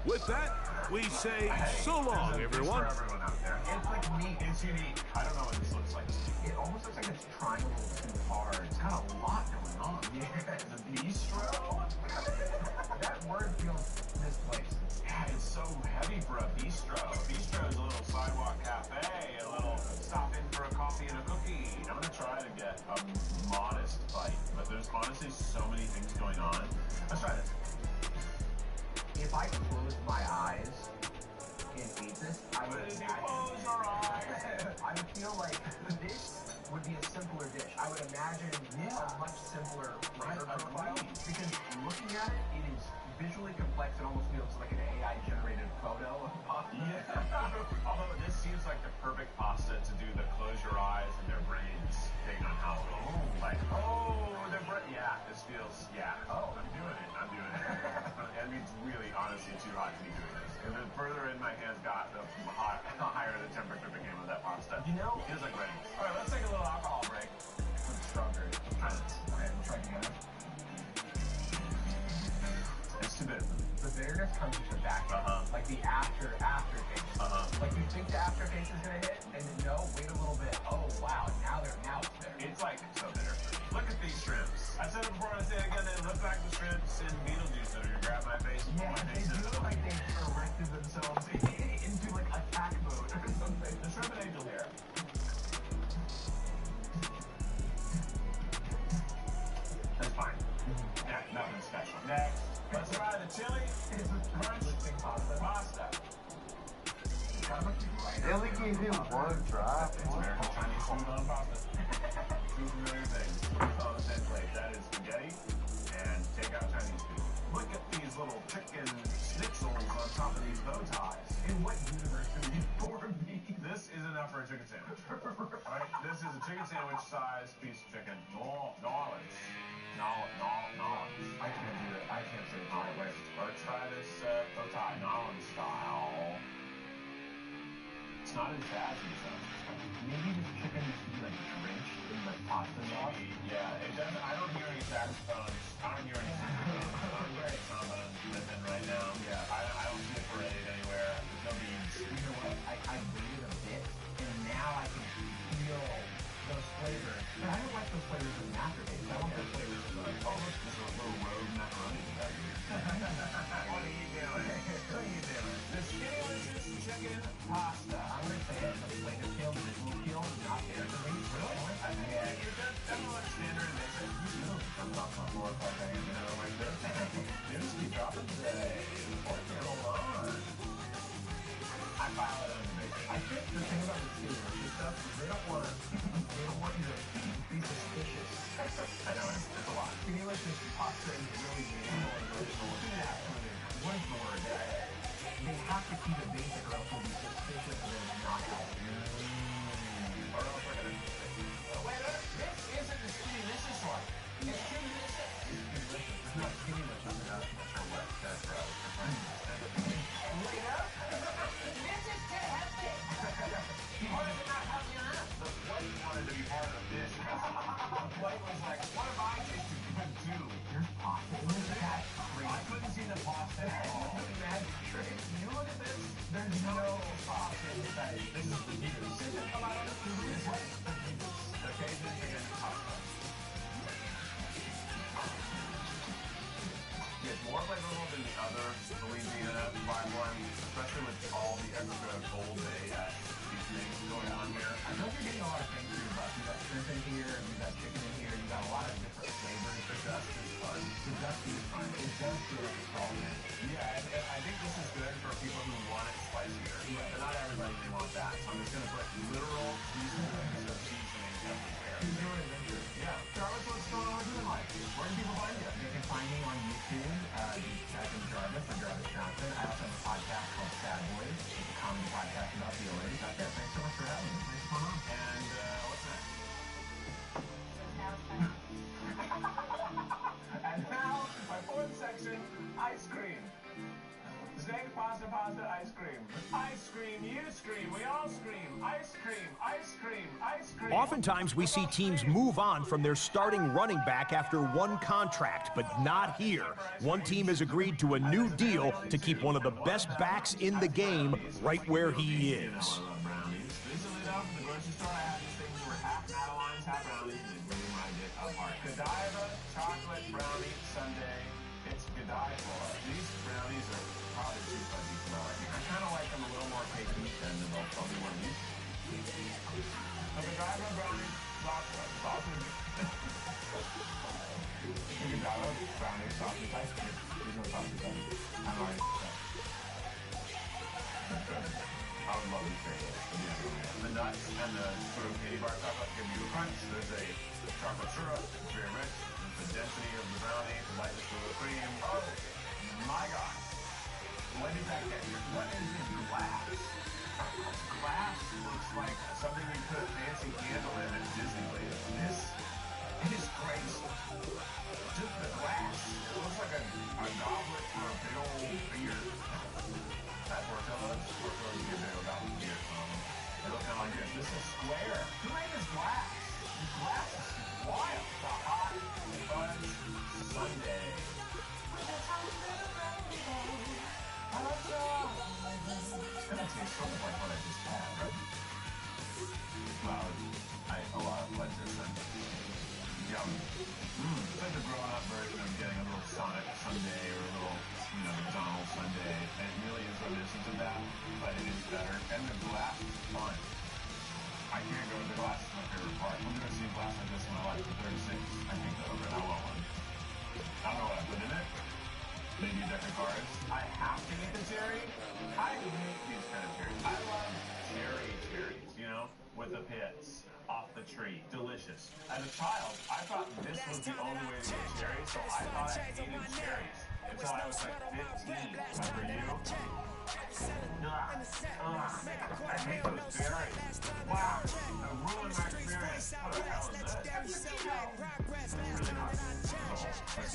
Speaker 1: With that, we say so long, everyone.
Speaker 2: It's like neat. It's unique. I don't know what this looks like. It almost looks like it's trying a little too hard. It's got a lot going on. Yeah, the bistro. That word feels misplaced. Yeah, it's so heavy for a bistro. Bistro is a little sidewalk cafe, a little stop in for a coffee and a cookie. I'm gonna try to get a modest bite, but there's honestly so many things going on. Let's try this. If I closed my eyes and ate this, I would imagine. Close your eyes. I would feel like this would be a simpler dish. I would imagine a much simpler flavor profile because looking at it, it is visually complex. It almost feels like an AI-generated photo of pasta. Yeah. Although this seems like the perfect pasta to do the close your eyes and their brains thing on Halloween. Like, their brain. Yeah, this feels. Yeah. Oh, I'm doing it. I mean, it's really, honestly, too hot to be doing this. And the further in my hands got, the higher the temperature became of that pasta. You know, it feels like ready. All right, let's take a little alcohol break. For the strawberry. Okay, we'll try again. It's too bitter. The bitterness comes with the back end. Like the aftertaste. Like you think the aftertaste is gonna hit, and then no, wait a little bit. Oh wow, now it's bitter. It's like so bitter. Look at these shrimps. I said it before, I say it again. They look like the shrimps in Beetlejuice that are gonna grab my face. Yeah, they do look like they erected themselves into like attack mode or something. The shrimp and angel hair. That's fine. Yeah, nothing special. Next. Let's try the chili. It's a crunch pasta.
Speaker 7: They only gave him one drop.
Speaker 2: It's American Chinese food on pasta. Two familiar things. Oh, the same plate. That is spaghetti and takeout Chinese food. Look at these little chicken schnitzels on top of these bow ties. In what universe do you for me? This is an
Speaker 6: enough for a chicken sandwich. Right? This is a chicken sandwich size piece of chicken. Knowledge. I can't do it. I can't say it the right way. Let's try this Thai Nolan style. It's not as bad as maybe this chicken needs to be like drenched in the pasta sauce. Yeah, it doesn't. I don't hear any saxophones. I don't hear any saxophones. I'm very confident living right now. Yeah, I don't see it paraded anywhere. There's no beans. You know what? I waited a bit, and now I can feel those flavors. But I don't like those flavors in aftertaste. I want those flavors in the this little rogue macaroni that you What are you doing? What are you doing? The skinny-licious chicken pasta. I'm going to say it. The flavor kill, the visual kill is not there for me. Really? Yeah, you're just standard and basic. You know, I'm not on board like I am, like this. News keep dropping today. Hold on. I file it under basic. I think the thing about the skinny-licious stuff is they don't want you to be suspicious. I know, it's a lot. Skinny-licious pasta is really minimal and original. Yeah. What is the word? They have to keep it basic or else we'll be suspicious that it's not healthy. Or else we're going to... Wait, this isn't the skinny-licious one. It's skinny-licious. It's skinny-licious. It's not skinny-licious enough for what that's right. Wait up. This is too hefty. Or is it not healthy enough? The white wanted to be part of this. The white was like, what if I tasted good too? There's pasta in this cat. I couldn't see the pasta at all. Magic trick. You look at this. There's no pasta inside. This is the juice. Come out of the juice. The Cajun chicken pasta. It's more flavorful than the other Louisiana fried one, especially with all the extra Old Bay seasonings going on here. I know you're getting a lot of things for your buck. You got shrimp in here, you got chicken in here, you got a lot of different flavors. The dust is fun. The dust is fun. It does feel like a saltman. Yeah, and I think this is good for people who want it spicier. Yeah. But not everybody can want that. So I'm just going to put literal teaspoons of seasoning everywhere. You're doing adventure. Yeah. Jarvis, what's going on with you in life? Where can people find you? They can find me on YouTube. You type in Jarvis or Jarvis Johnson. I also have a podcast called Sad Boys. It's a comedy podcast about the O's. That's it. Thanks so much for having me. Thanks for coming on. And what's next? And now, my fourth section, ice cream. Steak, pasta, ice cream. Ice cream, you scream, we all scream. Ice cream, ice cream, ice cream.
Speaker 8: Oftentimes we see teams move on from their starting running back after one contract, but not here. One team has agreed to a new deal to keep one of the best backs in the game right where he is.
Speaker 6: Recently, though, from the grocery store, I have these things that were half Madeline's, half brownies, and they really mind it apart. Godiva chocolate brownie sundae. It's Godiva. These brownies are probably too fuzzy for my liking. I kind of like them a little more cakey than the Baltimore one of these. The Godiva brownie sausage. The Godiva brownie sausage ice cream. There's no sausage on it. I'm already I would love to share this. The nuts and the sort of candy bar chocolate give you a crunch. There's a chocolate syrup. It's very rich. There's the density of the brownie, the lightness of the cream. Oh, my God. What is that? What is in glass? Glass looks like something you put a fancy candle in at Disneyland. This is crazy. Just the glass. It looks like a goblet for a big old beer. That Portillo's? Portillo's is a big old goblet of beer. They look kind of like this. This is square. Who made this glass? This glass is wild. The hot fudge sundae. It's gonna taste sort of like what I just had, right? Well, I ate a lot of fudges and yum. It's like the grown-up version of getting a little Sonic sundae or a little, McDonald's sundae. And it really is reminiscent of that, but it is better. And the glass is fun. I can't go with the glass. It's my favorite part. I'm gonna see glass like this in my life for 36. I think that'll be I want one. I don't know what I put in it. Maybe a deck of cards. I have to eat the cherry. I hate these kind of cherries. I love cherries, with the pits off the tree. Delicious. As a child, I thought this was the only way to get cherries, so I thought I hated cherries until I was like 15. But for you? I hate those berries. I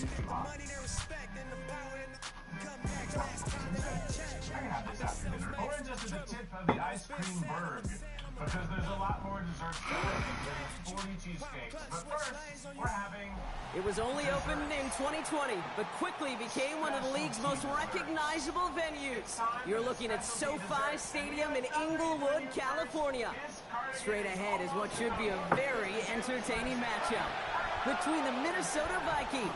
Speaker 6: can have this after dinner. Orange is the tip of the ice cream berg. Because there's a lot more desserts to it. There's 40 cheesecakes. But first, we're having...
Speaker 9: It was only opened in 2020, but quickly became one of the league's most recognizable venues. You're looking at SoFi Stadium in Inglewood, California. Straight ahead is what should be a very entertaining matchup between the Minnesota Vikings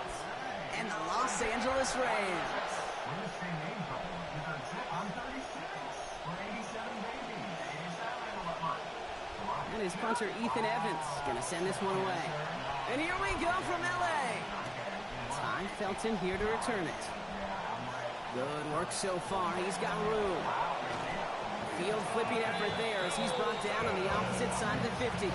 Speaker 9: and the Los Angeles Rams. And his punter, Ethan Evans, gonna send this one away. And here we go from LA. Ty Felton here to return it. Good work so far. He's got room. Field flipping effort there as he's brought down on the opposite side of the 50.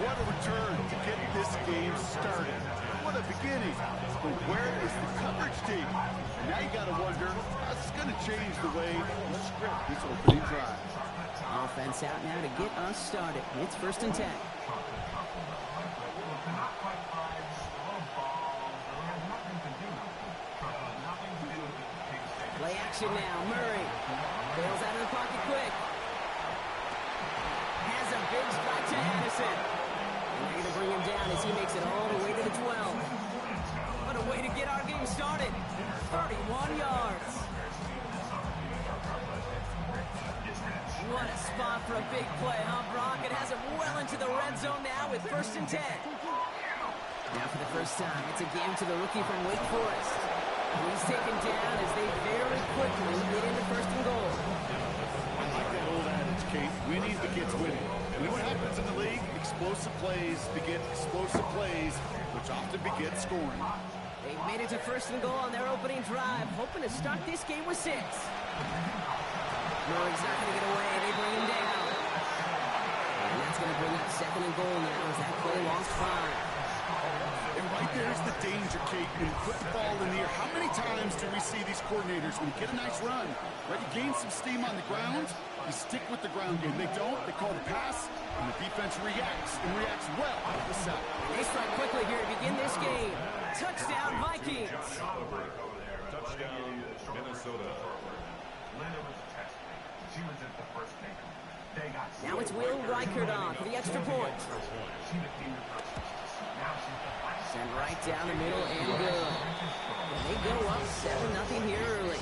Speaker 1: What a return to get this game started. What a beginning. But where is the coverage team? And now you got to wonder, how's this going to change the way you script this opening drive?
Speaker 9: Offense out now to get us started. It's 1st and 10. Play action now. Murray bails out of the pocket quick. Has a big strike to Addison. And they're going to bring him down as he makes it all the way to the 12. What a way to get our game started. 31 yards. What a spot for a big play, huh, Brock? It has him well into the red zone now with 1st and 10. Now for the first time, it's a game to the rookie from Wake Forest. And he's taken down as they very quickly get into 1st and goal.
Speaker 1: I like that old adage, Kate. Winning begets winning. You know what happens in the league? Explosive plays beget explosive plays, which often beget scoring.
Speaker 9: They've made it to 1st and goal on their opening drive, hoping to start this game with 6. Murray's not going to get away. They bring him down. And that's going to bring up 2nd and goal now as that play lost 5.
Speaker 1: And right there's the danger, Kate. When you put the ball in the air, how many times do we see these coordinators, when you get a nice run, right, you gain some steam on the ground, you stick with the ground game. They don't, they call the pass, and the defense reacts, and reacts well to the set.
Speaker 9: They strike quickly here to begin this game. Touchdown, Vikings.
Speaker 6: Touchdown, Minnesota.
Speaker 9: Now it's Will Reichert on for the extra point. Send right down the middle and good. And they go up 7-0 here early.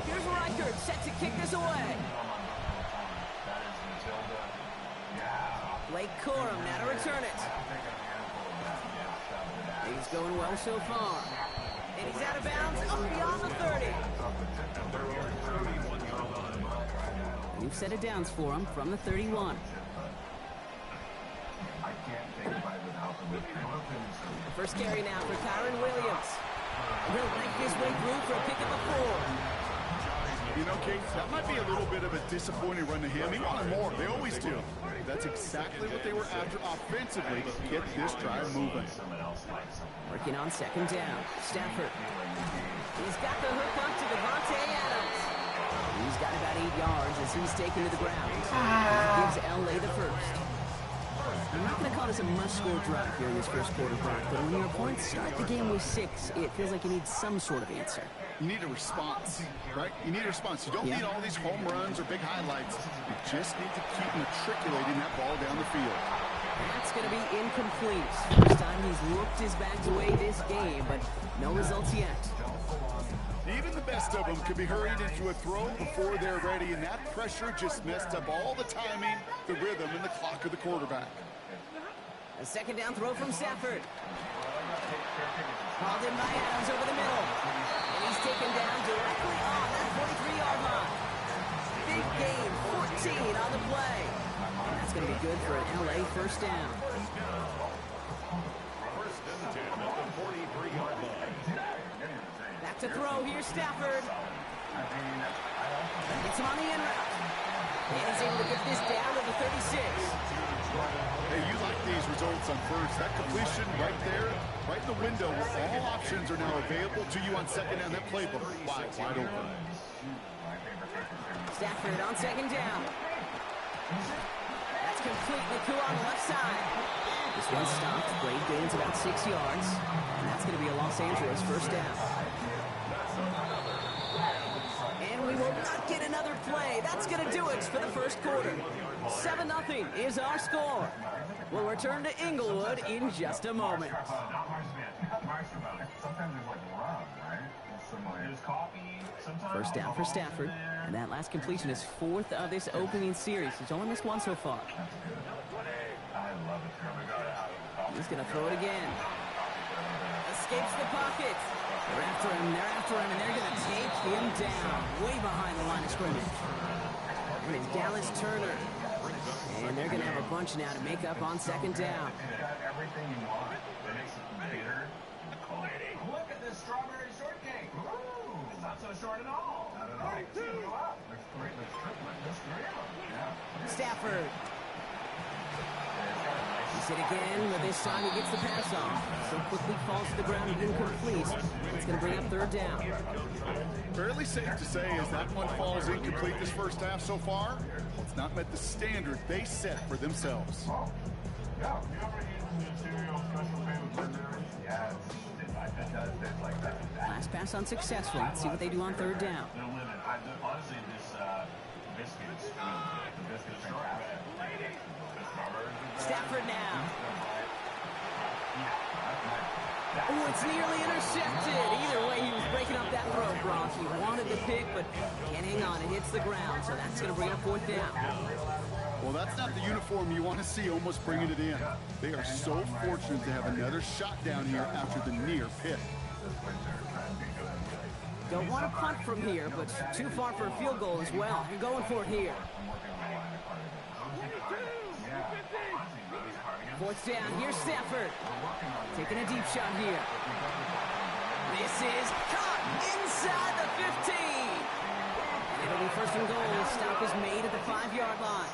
Speaker 9: Here's Reichert set to kick this away. Blake Corum now to return it. He's going well so far. And he's out of bounds up beyond the 30. You've set it downs for him from the 31. The first carry now for Kyron Williams. And he'll make his way through for a pickup of 4.
Speaker 1: You know, Kate, that might be a little bit of a disappointing run to him. He wanted more. They always do. That's exactly what they were after offensively to get this drive moving.
Speaker 9: Working on 2nd down. Stafford. He's got the hook up to Devontae Adams. He's got about 8 yards as he's taken to the ground. He gives LA the first. I'm not going to call this a must-score drive here in this first quarter, Brock, but when your opponents start the game with 6, it feels like you need some sort of answer.
Speaker 1: You need a response, right? You need a response. You don't need all these home runs or big highlights. You just need to keep matriculating that ball down the field.
Speaker 9: That's going to be incomplete. First time he's looked his backs away this game, but no results yet.
Speaker 1: Even the best of them could be hurried into a throw before they're ready, and that pressure just messed up all the timing, the rhythm, and the clock of the quarterback.
Speaker 9: A 2nd down throw from Stafford. Hauled in by Adams over the middle. And he's taken down directly on that 43-yard line. Big gain, 14 on the play. And that's going to be good for an LA first down. Back to throw, here's Stafford. Gets him on the in route. And he's able to get this down to the 36.
Speaker 1: Hey, you like these results on first. That completion right there, right in the window where all options are now available to you on 2nd down. That playbook wide open.
Speaker 9: Stafford on 2nd down. That's It's complete. Nakua on the left side. This one stopped. Brave gains about 6 yards. And that's going to be a Los Angeles first down. And we will not get another play. That's going to do it for the first quarter. 7-0 is our score. We'll return to Inglewood in just a moment. First down for Stafford. And that last completion is 4th of this opening series. He's only missed 1 so far. He's going to throw it again. Escapes the pocket. They're after him, and they're going to take him down. Way behind the line of scrimmage. And it's Dallas Turner. And they're going to have a bunch now to make up on second down.
Speaker 6: Everything you want. That makes it bitter. Look at this strawberry shortcake. Ooh, it's not so short at all. Not at all. Looks great. Looks triplet. Looks three of them. Yeah.
Speaker 9: Stafford. He's hit again, but this time he gets the pass off. So quickly falls to the ground, incomplete. It's going to bring up third down.
Speaker 10: Fairly safe to say as that one falls incomplete this first half so far, it's not met the standard they set for themselves.
Speaker 9: Last pass unsuccessful. Let's see what they do on third down.
Speaker 6: Honestly, this biscuits, the biscuits are
Speaker 9: Stafford now. Oh, it's nearly intercepted. Either way, he was breaking up that throw, Brock. He wanted the pick, but can't hang on. It hits the ground, so that's going to bring up fourth down.
Speaker 10: Well, that's not the uniform you want to see almost bringing it in. They are so fortunate to have another shot down here after the near pick.
Speaker 9: Don't want to punt from here, but too far for a field goal as well. You're going for it here. Fourth down, here's Stafford. Taking a deep shot here. This is caught inside the 15. And it'll be first and goal. Stop is made at the 5-yard line.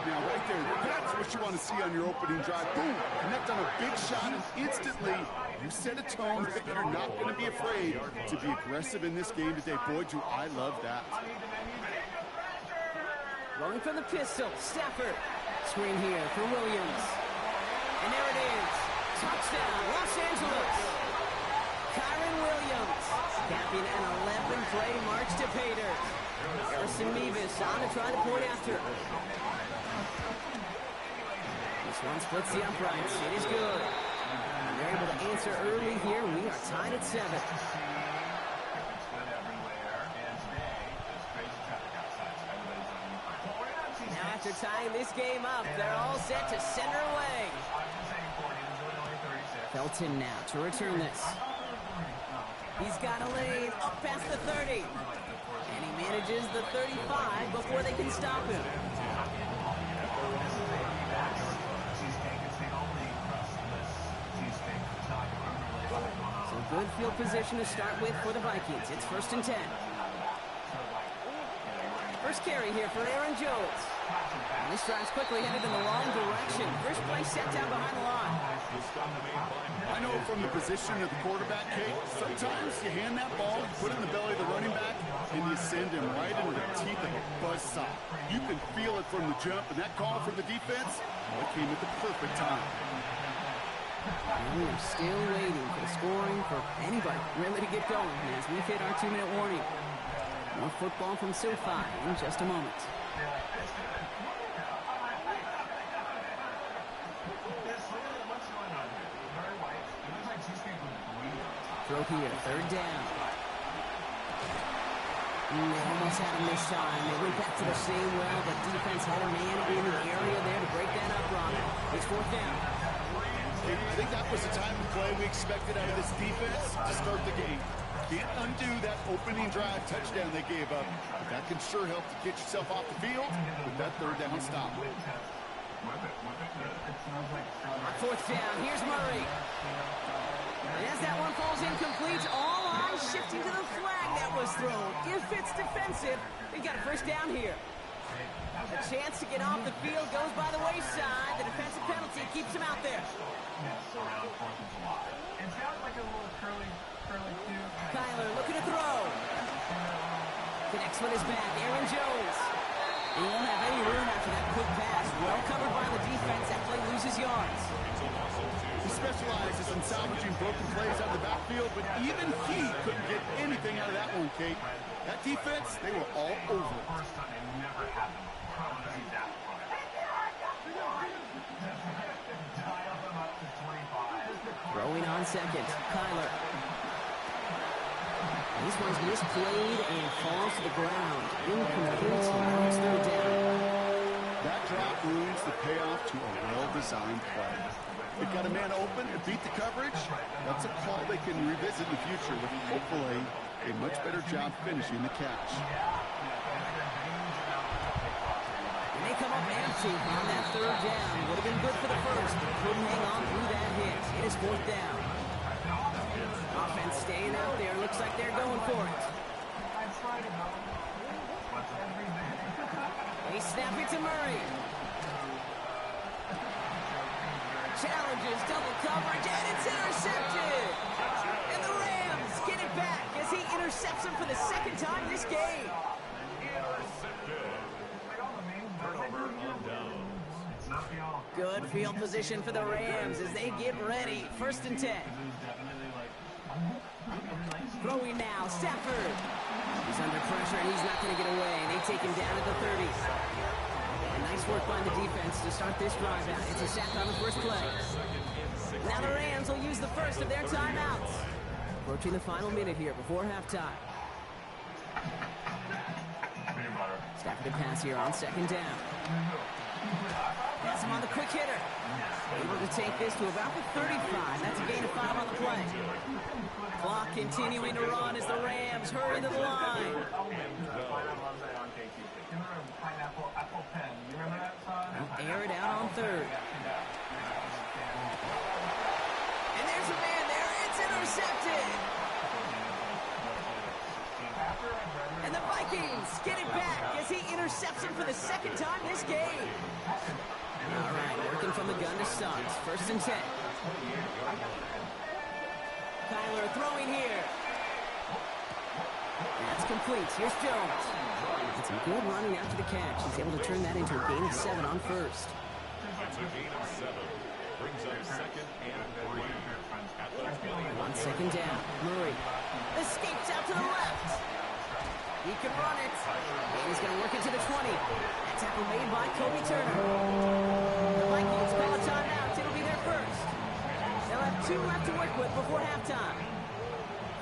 Speaker 10: Now, right there, that's what you want to see on your opening drive. Boom, connect on a big shot, and instantly you set a tone that you're not going to be afraid to be aggressive in this game today. Boy, do I love that.
Speaker 9: Rolling from the pistol, Stafford. Screen here for Williams. And there it is. Touchdown, Los Angeles. Kyron Williams capping an 11-play march to pay dirt. Harrison Mevis on to try the point after. This one splits the uprights. It is good. And they're able to answer early here. We are tied at 7. After tying this game up, they're all set to center away. Felton now to return this. He's got a lane up past the 30. And he manages the 35 before they can stop him. So good field position to start with for the Vikings. It's 1st and 10. First carry here for Aaron Jones. And this drive's quickly headed in the wrong direction. First play set down behind the line.
Speaker 10: I know from the position of the quarterback, Kate, sometimes you hand that ball, you put it in the belly of the running back, and you send him right into the teeth of a buzzsaw. You can feel it from the jump, and that call from the defense, well, it came at the perfect time.
Speaker 9: And we're still waiting for the scoring for anybody really to get going as we hit our 2-minute warning. More football from SoFi in just a moment. Throw here, third down. They almost had him this time. They went back to the same well, but defense had a man in the area there to break that up, Ron. It's fourth down.
Speaker 10: I think that was the time of play we expected out of this defense to start the game. Can't undo that opening drive touchdown they gave up, but that can sure help to get yourself off the field with that third down stop.
Speaker 9: Fourth down, here's Murray. And as that one falls incomplete, all eyes shifting to the flag that was thrown. If it's defensive, they've got a first down here. A chance to get off the field goes by the wayside. The defensive penalty keeps him out there. Kyler looking to throw. Connects with his back. Aaron Jones. And he won't have any room after that quick pass. Well covered by the defense. That play loses yards.
Speaker 10: He specializes in salvaging broken plays out of the backfield, but even he couldn't get anything out of that one, Kate. That defense, they were all over it.
Speaker 9: Throwing on second, Kyler. This one's misplayed and falls to the ground. Incomplete. Now it's third down.
Speaker 10: That drop ruins the payoff to a well-designed play. They've got a man open and beat the coverage. That's a call they can revisit in the future with hopefully a much better job finishing the catch.
Speaker 9: And they come up empty on that third down. Would have been good for the first, but couldn't hang on through that hit. It is fourth down. Offense staying out there. Looks like they're going for it. They snap it to Murray. Challenges, double coverage, and it's intercepted. And the Rams get it back as he intercepts him for the second time this game. Good field position for the Rams as they get ready. First and 10. Throwing now, Stafford. He's under pressure and he's not going to get away. They take him down at the 30. And nice work by the defense to start this drive out. It's a sack on the first play. Now the Rams will use the first of their timeouts. Approaching the final minute here before halftime. Stafford to pass here on second down. Pass him on the quick hitter. Able to take this to about the 35. That's a gain of 5 on the play. Clock continuing to run as the Rams hurry to the line. They'll air it out on third. And there's a man there. It's intercepted. And the Vikings get it back as he intercepts him for the second time this game. All right, working from the gun to start. First and 10. Kyler throwing here. That's complete. Here's Jones. That's some good running after the catch. He's able to turn that into a gain of 7 on first.
Speaker 11: That's a gain of 7. Brings up second and 3.
Speaker 9: On second down, Murray escapes out to the left. He can run it. And he's going to work it to the 20. That tackle made by Kobe Turner. The Vikings call a timeout. It'll be their first. They'll have 2 left to work with before halftime.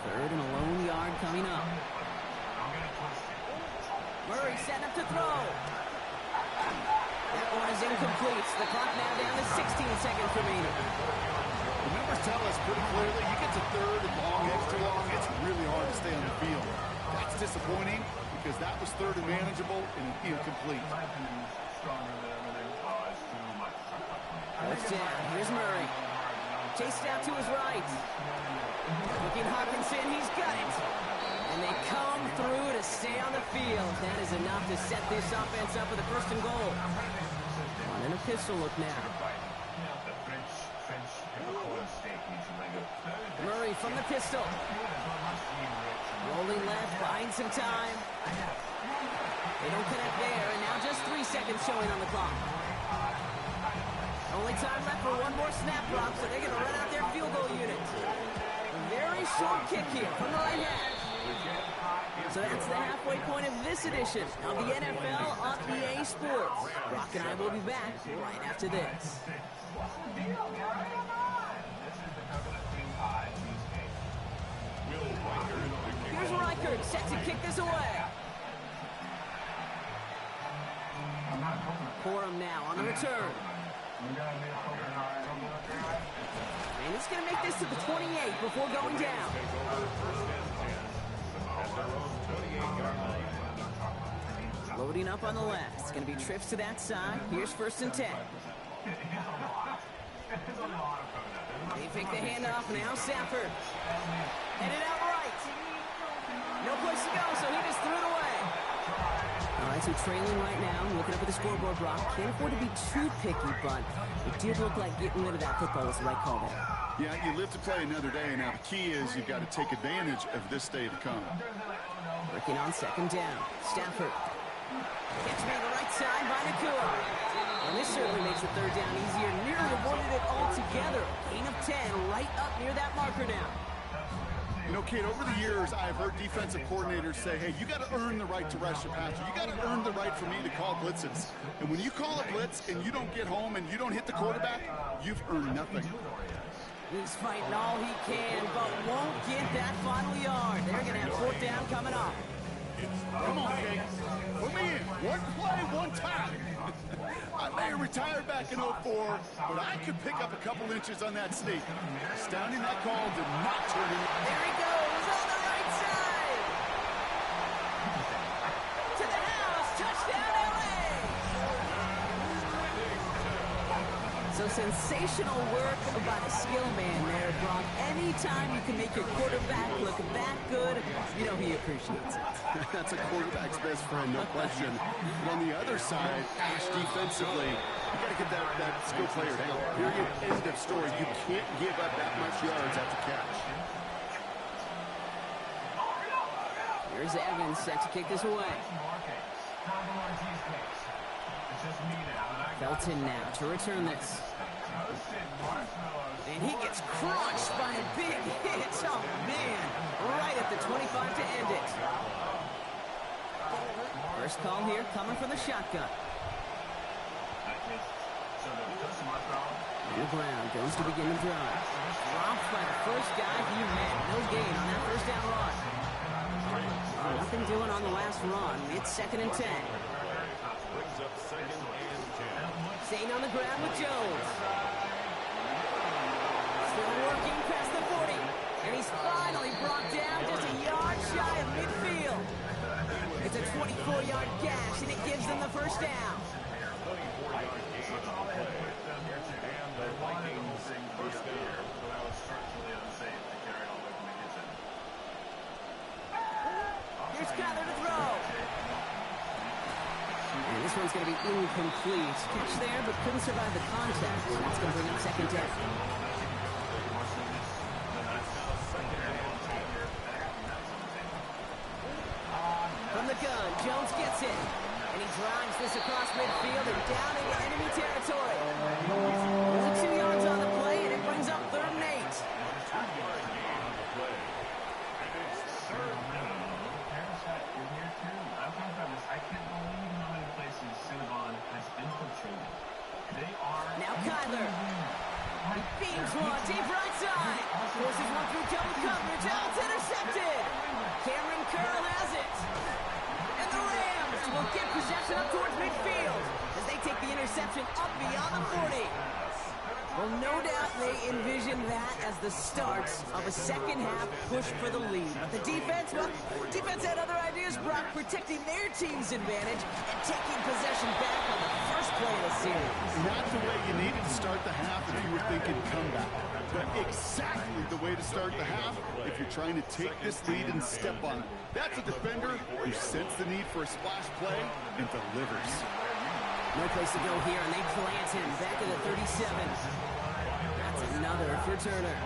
Speaker 9: Third and a lone yard coming up. Murray setting up to throw. That one is incomplete. The clock now down to 16 seconds remaining.
Speaker 10: The numbers tell us pretty clearly, you get to third and long, extra long, it's really hard to stay on the field. That's disappointing because that was third and manageable and incomplete.
Speaker 9: First down. Here's Murray. Chased out to his right. Looking Hawkinson. He's got it. And they come through to stay on the field. That is enough to set this offense up with a first and goal. On a pistol look now. Murray from the pistol. Rolling left, buying some time. They don't connect there, and now just 3 seconds showing on the clock. Only time left for one more snap drop, so they're going to run out their field goal unit. A very short kick here from the right hand. So that's the halfway point of this edition of the NFL on EA Sports. Brock and I will be back right after this. Here's Reichert, set to kick this away. Corum now on the return. And he's going to make this to the 28 before going down. Loading up on the left. It's going to be trips to that side. Here's first and 10. They pick the handoff. Now Stafford. Headed out right. No place to go, so he just threw it away. All right, so trailing right now. Looking up at the scoreboard, Brock. Can't afford to be too picky, but it did look like getting rid of that football was the right call there.
Speaker 10: Yeah, you live to play another day. Now, the key is you've got to take advantage of this day to come.
Speaker 9: Working on second down. Stafford. Catch me the right side by Nakua. And this certainly makes the third down easier. Nearly avoided it altogether. Gain of 10 right up near that marker now.
Speaker 10: You know, Kate, over the years, I've heard defensive coordinators say, hey, you got to earn the right to rush your passer. You got to earn the right for me to call blitzes. And when you call a blitz and you don't get home and you don't hit the quarterback, you've earned nothing.
Speaker 9: He's fighting all he can, but won't get that final yard. They're going to have fourth down coming up.
Speaker 10: Come on, Kate. Put me in. One play, one time. I may have retired back in 04, but I could pick up a couple inches on that sneak. Astounding that call did not turn in.
Speaker 9: There he goes on the right side. To the house. Touchdown, LA. So sensational work by the skill man there, Brock. Anytime you can make your quarterback look that good, you know he appreciates it.
Speaker 10: That's a quarterback's best friend, no question. But on the other side, Ash, defensively, you got to get that skill player down. Period. End of story. You can't give up that much yards after catch.
Speaker 9: Here's Evans set to kick this away. Felton now to return this. And he gets crushed by a big hit. Oh, man. Right at the 25 to end it. First call here coming from the shotgun. And Brown goes to begin the drive. Dropped by the first guy he met. No gain on that first down run. Nothing doing on the last run. It's 2nd and 10. Staying on the ground with Jones. Still working past the 40. And he's finally brought down just a yard shy of midfield. It's a 24-yard gash, and it gives them the first down. Here's Kyler to throw. And this one's going to be incomplete. Catch there, but couldn't survive the contact. That's going to bring up 2nd down. From the gun, Jones gets it. And he drives this across midfield and down into enemy territory. Only 2 yards on the play, and it brings up 3rd and 8. Now Kyler. He beams one deep right side. Forces one through double coverage. Out, it's intercepted. Cameron Curl has it. And the Rams will get possession up towards midfield as they take the interception up beyond the 40. Well, no doubt they envision that as the start of a second-half push for the lead. But the defense, well, defense had other ideas, Brock, protecting their team's advantage and taking possession back on the first play of the series.
Speaker 10: Not the way you needed to start the half if you were thinking comeback, but exactly the way to start the half if you're trying to take this lead and step on it. That's a defender who sensed the need for a splash play and delivers.
Speaker 9: No place to go here, and they plant him back at the 37. That's another for Turner.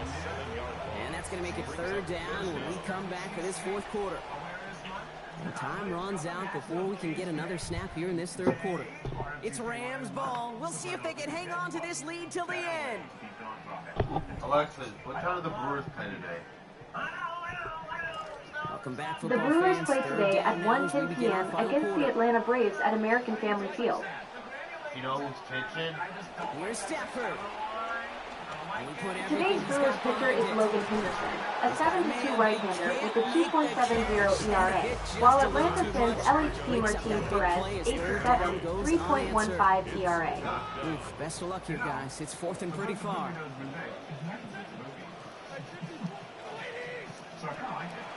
Speaker 9: And that's going to make it 3rd down when we come back for this 4th quarter. And time runs out before we can get another snap here in this 3rd quarter. It's Rams ball. We'll see if they can hang on to this lead till the end.
Speaker 7: Alexis, what time do the Brewers play today?
Speaker 9: Welcome back,
Speaker 12: the
Speaker 9: football
Speaker 12: Brewers
Speaker 9: fans.
Speaker 12: play today at 1:10 p.m. against the Atlanta Braves at American Family Field.
Speaker 7: You know who's pitching?
Speaker 9: Here's Stafford.
Speaker 12: Today's Brewers pitcher is Logan Henderson, a 7-2 right-hander with a 2.70 ERA, while Atlanta sends LHP Martin Perez 8-7, 3.15 ERA.
Speaker 9: Oof, best of luck here, guys. It's 4th and pretty far.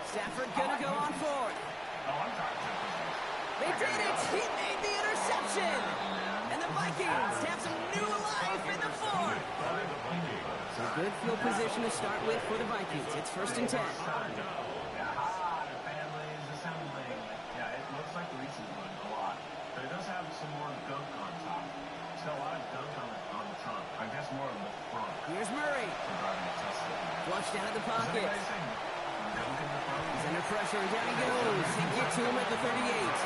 Speaker 9: Stafford gonna go on forward. They did it! He made the interception! And the Vikings have some new life in the 4th. So good field position to start with for the Vikings. It's 1st and 10.
Speaker 2: Yeah, it looks like the Reese's one a lot. But it does have some more gunk on top. It's got a lot of gunk on the trunk. I guess more of the front.
Speaker 9: Here's Murray. Flushed out of the pocket. He's under pressure, and down he goes. They get to him at the 38.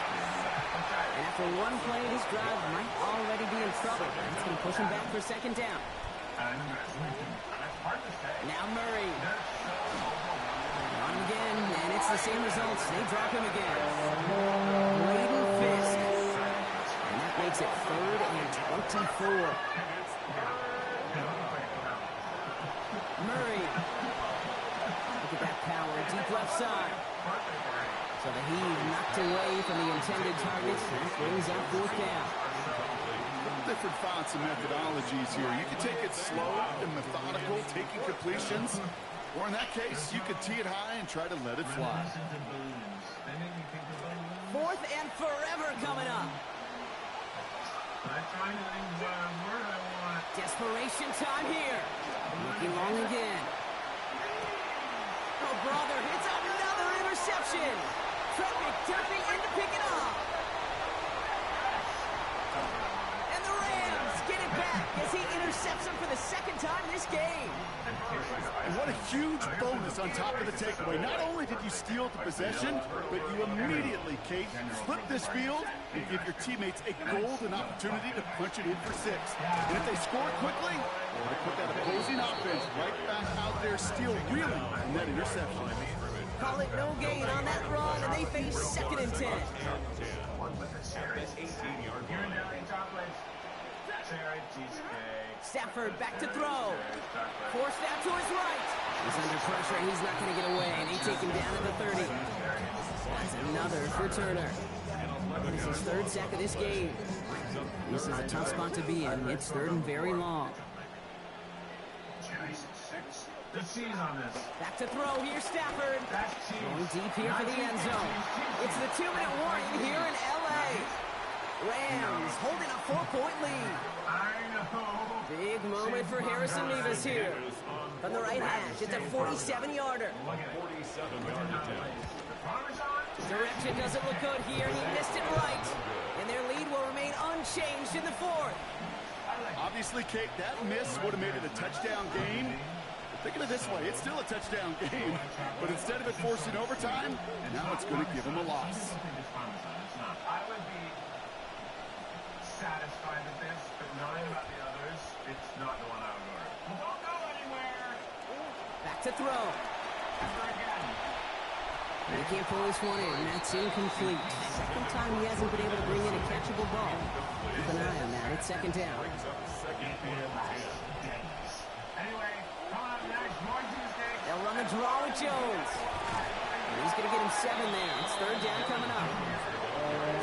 Speaker 9: And After one play, this drive might already be in trouble. It's going to push him back for second down. Now Murray. On him again, and it's the same results. They drop him again. Braden Fisk. And that makes it 3rd and 24. Murray. Look at that power, deep left side. So the heave knocked away from the intended target. That brings up 4th down.
Speaker 10: Different fonts and methodologies here. You can take it slow and methodical, taking completions. Or in that case, you could tee it high and try to let it fly.
Speaker 9: 4th and forever coming up. Desperation time here. Looking long again. Oh, brother, it's another interception. Fred McDuffie in to pick it up. And the Rams get it back as he intercepts him for the 2nd time this game.
Speaker 10: And what a huge bonus on top of the takeaway. Not only did you steal the possession, but you immediately, Kate, flip this field and give your teammates a golden opportunity to punch it in for 6. And if they score quickly, or to put that opposing offense right back out there still reeling from that interception.
Speaker 9: Call it no gain on that run, and they face 2nd and 10. Stafford back to throw. Forced out to his right. He's under pressure, and he's not going to get away, and they take him down at the 30. That's another for Turner. This is his 3rd sack of this game. This is a tough spot to be in. It's 3rd and very long. Back to throw here, Stafford. Going deep here for the end zone. It's the 2-minute warning here in L.A. Rams holding a 4-point lead. Big moment for Harrison Mevis here. From the right hash, it's a 47-yarder. Direction doesn't look good here. He missed it right. And their lead will remain unchanged in the 4th.
Speaker 10: Obviously, Kate, that miss would have made it a touchdown game. Think of it this way, it's still a touchdown game, but instead of it forcing overtime, now it's going to give them a loss.
Speaker 6: I would be satisfied with this, but knowing about the others, it's not the one I would order. Don't go anywhere!
Speaker 9: Back to throw. They can't pull this one in. That's incomplete. 2nd time he hasn't been able to bring in a catchable ball. Keep an eye on that. It's 2nd down. They'll run the draw with Jones. And he's going to get him 7 there. It's 3rd down coming up.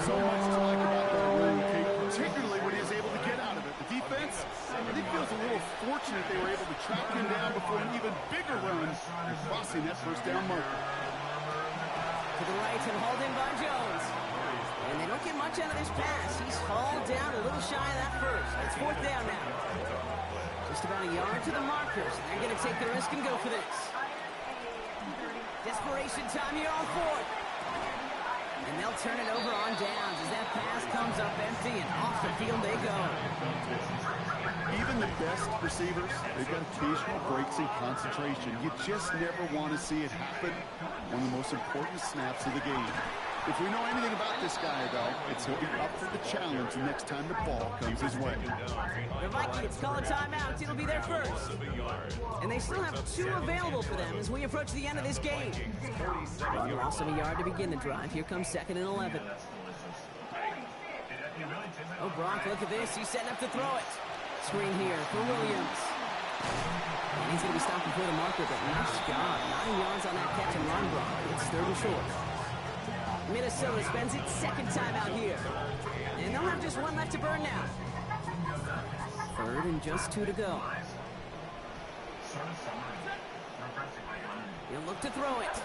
Speaker 10: So much to like about that run, Kate, particularly when he was able to get out of it. The defense, I think, feels a little fortunate they were able to track him down before an even bigger run and crossing that 1st down marker.
Speaker 9: To the right and hauled in by Jones. And they don't get much out of this pass. He's hauled down a little shy of that first. It's 4th down now. Just about a yard to the markers. They're going to take the risk and go for this. Desperation time here on 4th. And they'll turn it over on downs as that pass comes up empty and off the field they go.
Speaker 10: Even the best receivers, they've got occasional breaks in concentration. You just never want to see it happen on the most important snaps of the game. If we know anything about this guy, though, it's he'll be up for the challenge the next time the ball comes his way.
Speaker 9: The Vikings call a timeout. It'll be their first. And they still have 2 available for them as we approach the end of this game. One loss of a yard to begin the drive. Here comes 2nd and 11. Oh, Brock, look at this. He's setting up to throw it. Screen here for Williams. And he's going to be stopped before the marker, but nice job. 9 yards on that catch and run, Brock. It's 3rd and short. Minnesota spends its 2nd time out here. And they'll have just 1 left to burn now. 3rd and just 2 to go. He'll look to throw it.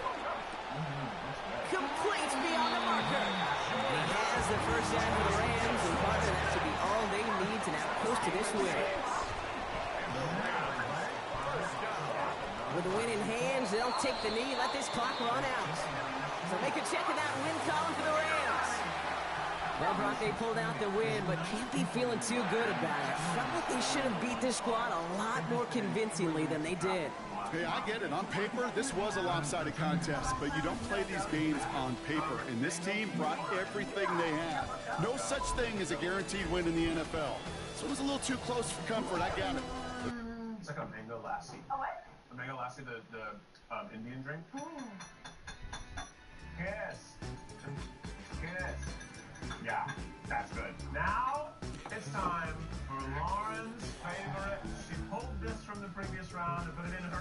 Speaker 9: Complete beyond the marker. He has the 1st down for the Rams, and part of that should be all they need to now coast to this win. With the win in hands, they'll take the knee, let this clock run out. So make a check in that win column for the Rams. Well, Brock, they pulled out the win, but can't be feeling too good about it. Felt like they should have beat this squad a lot more convincingly than they did.
Speaker 10: Hey, I get it. On paper, this was a lopsided contest, but you don't play these games on paper. And this team brought everything they had. No such thing as a guaranteed win in the NFL. So it was a little too close for comfort. I get it.
Speaker 6: It's like a mango lassi.
Speaker 4: A what?
Speaker 6: A mango lassi, the Indian drink. Kiss. Yeah, that's good. Now it's time for Lauren's favorite. She pulled this from the previous round and put it in her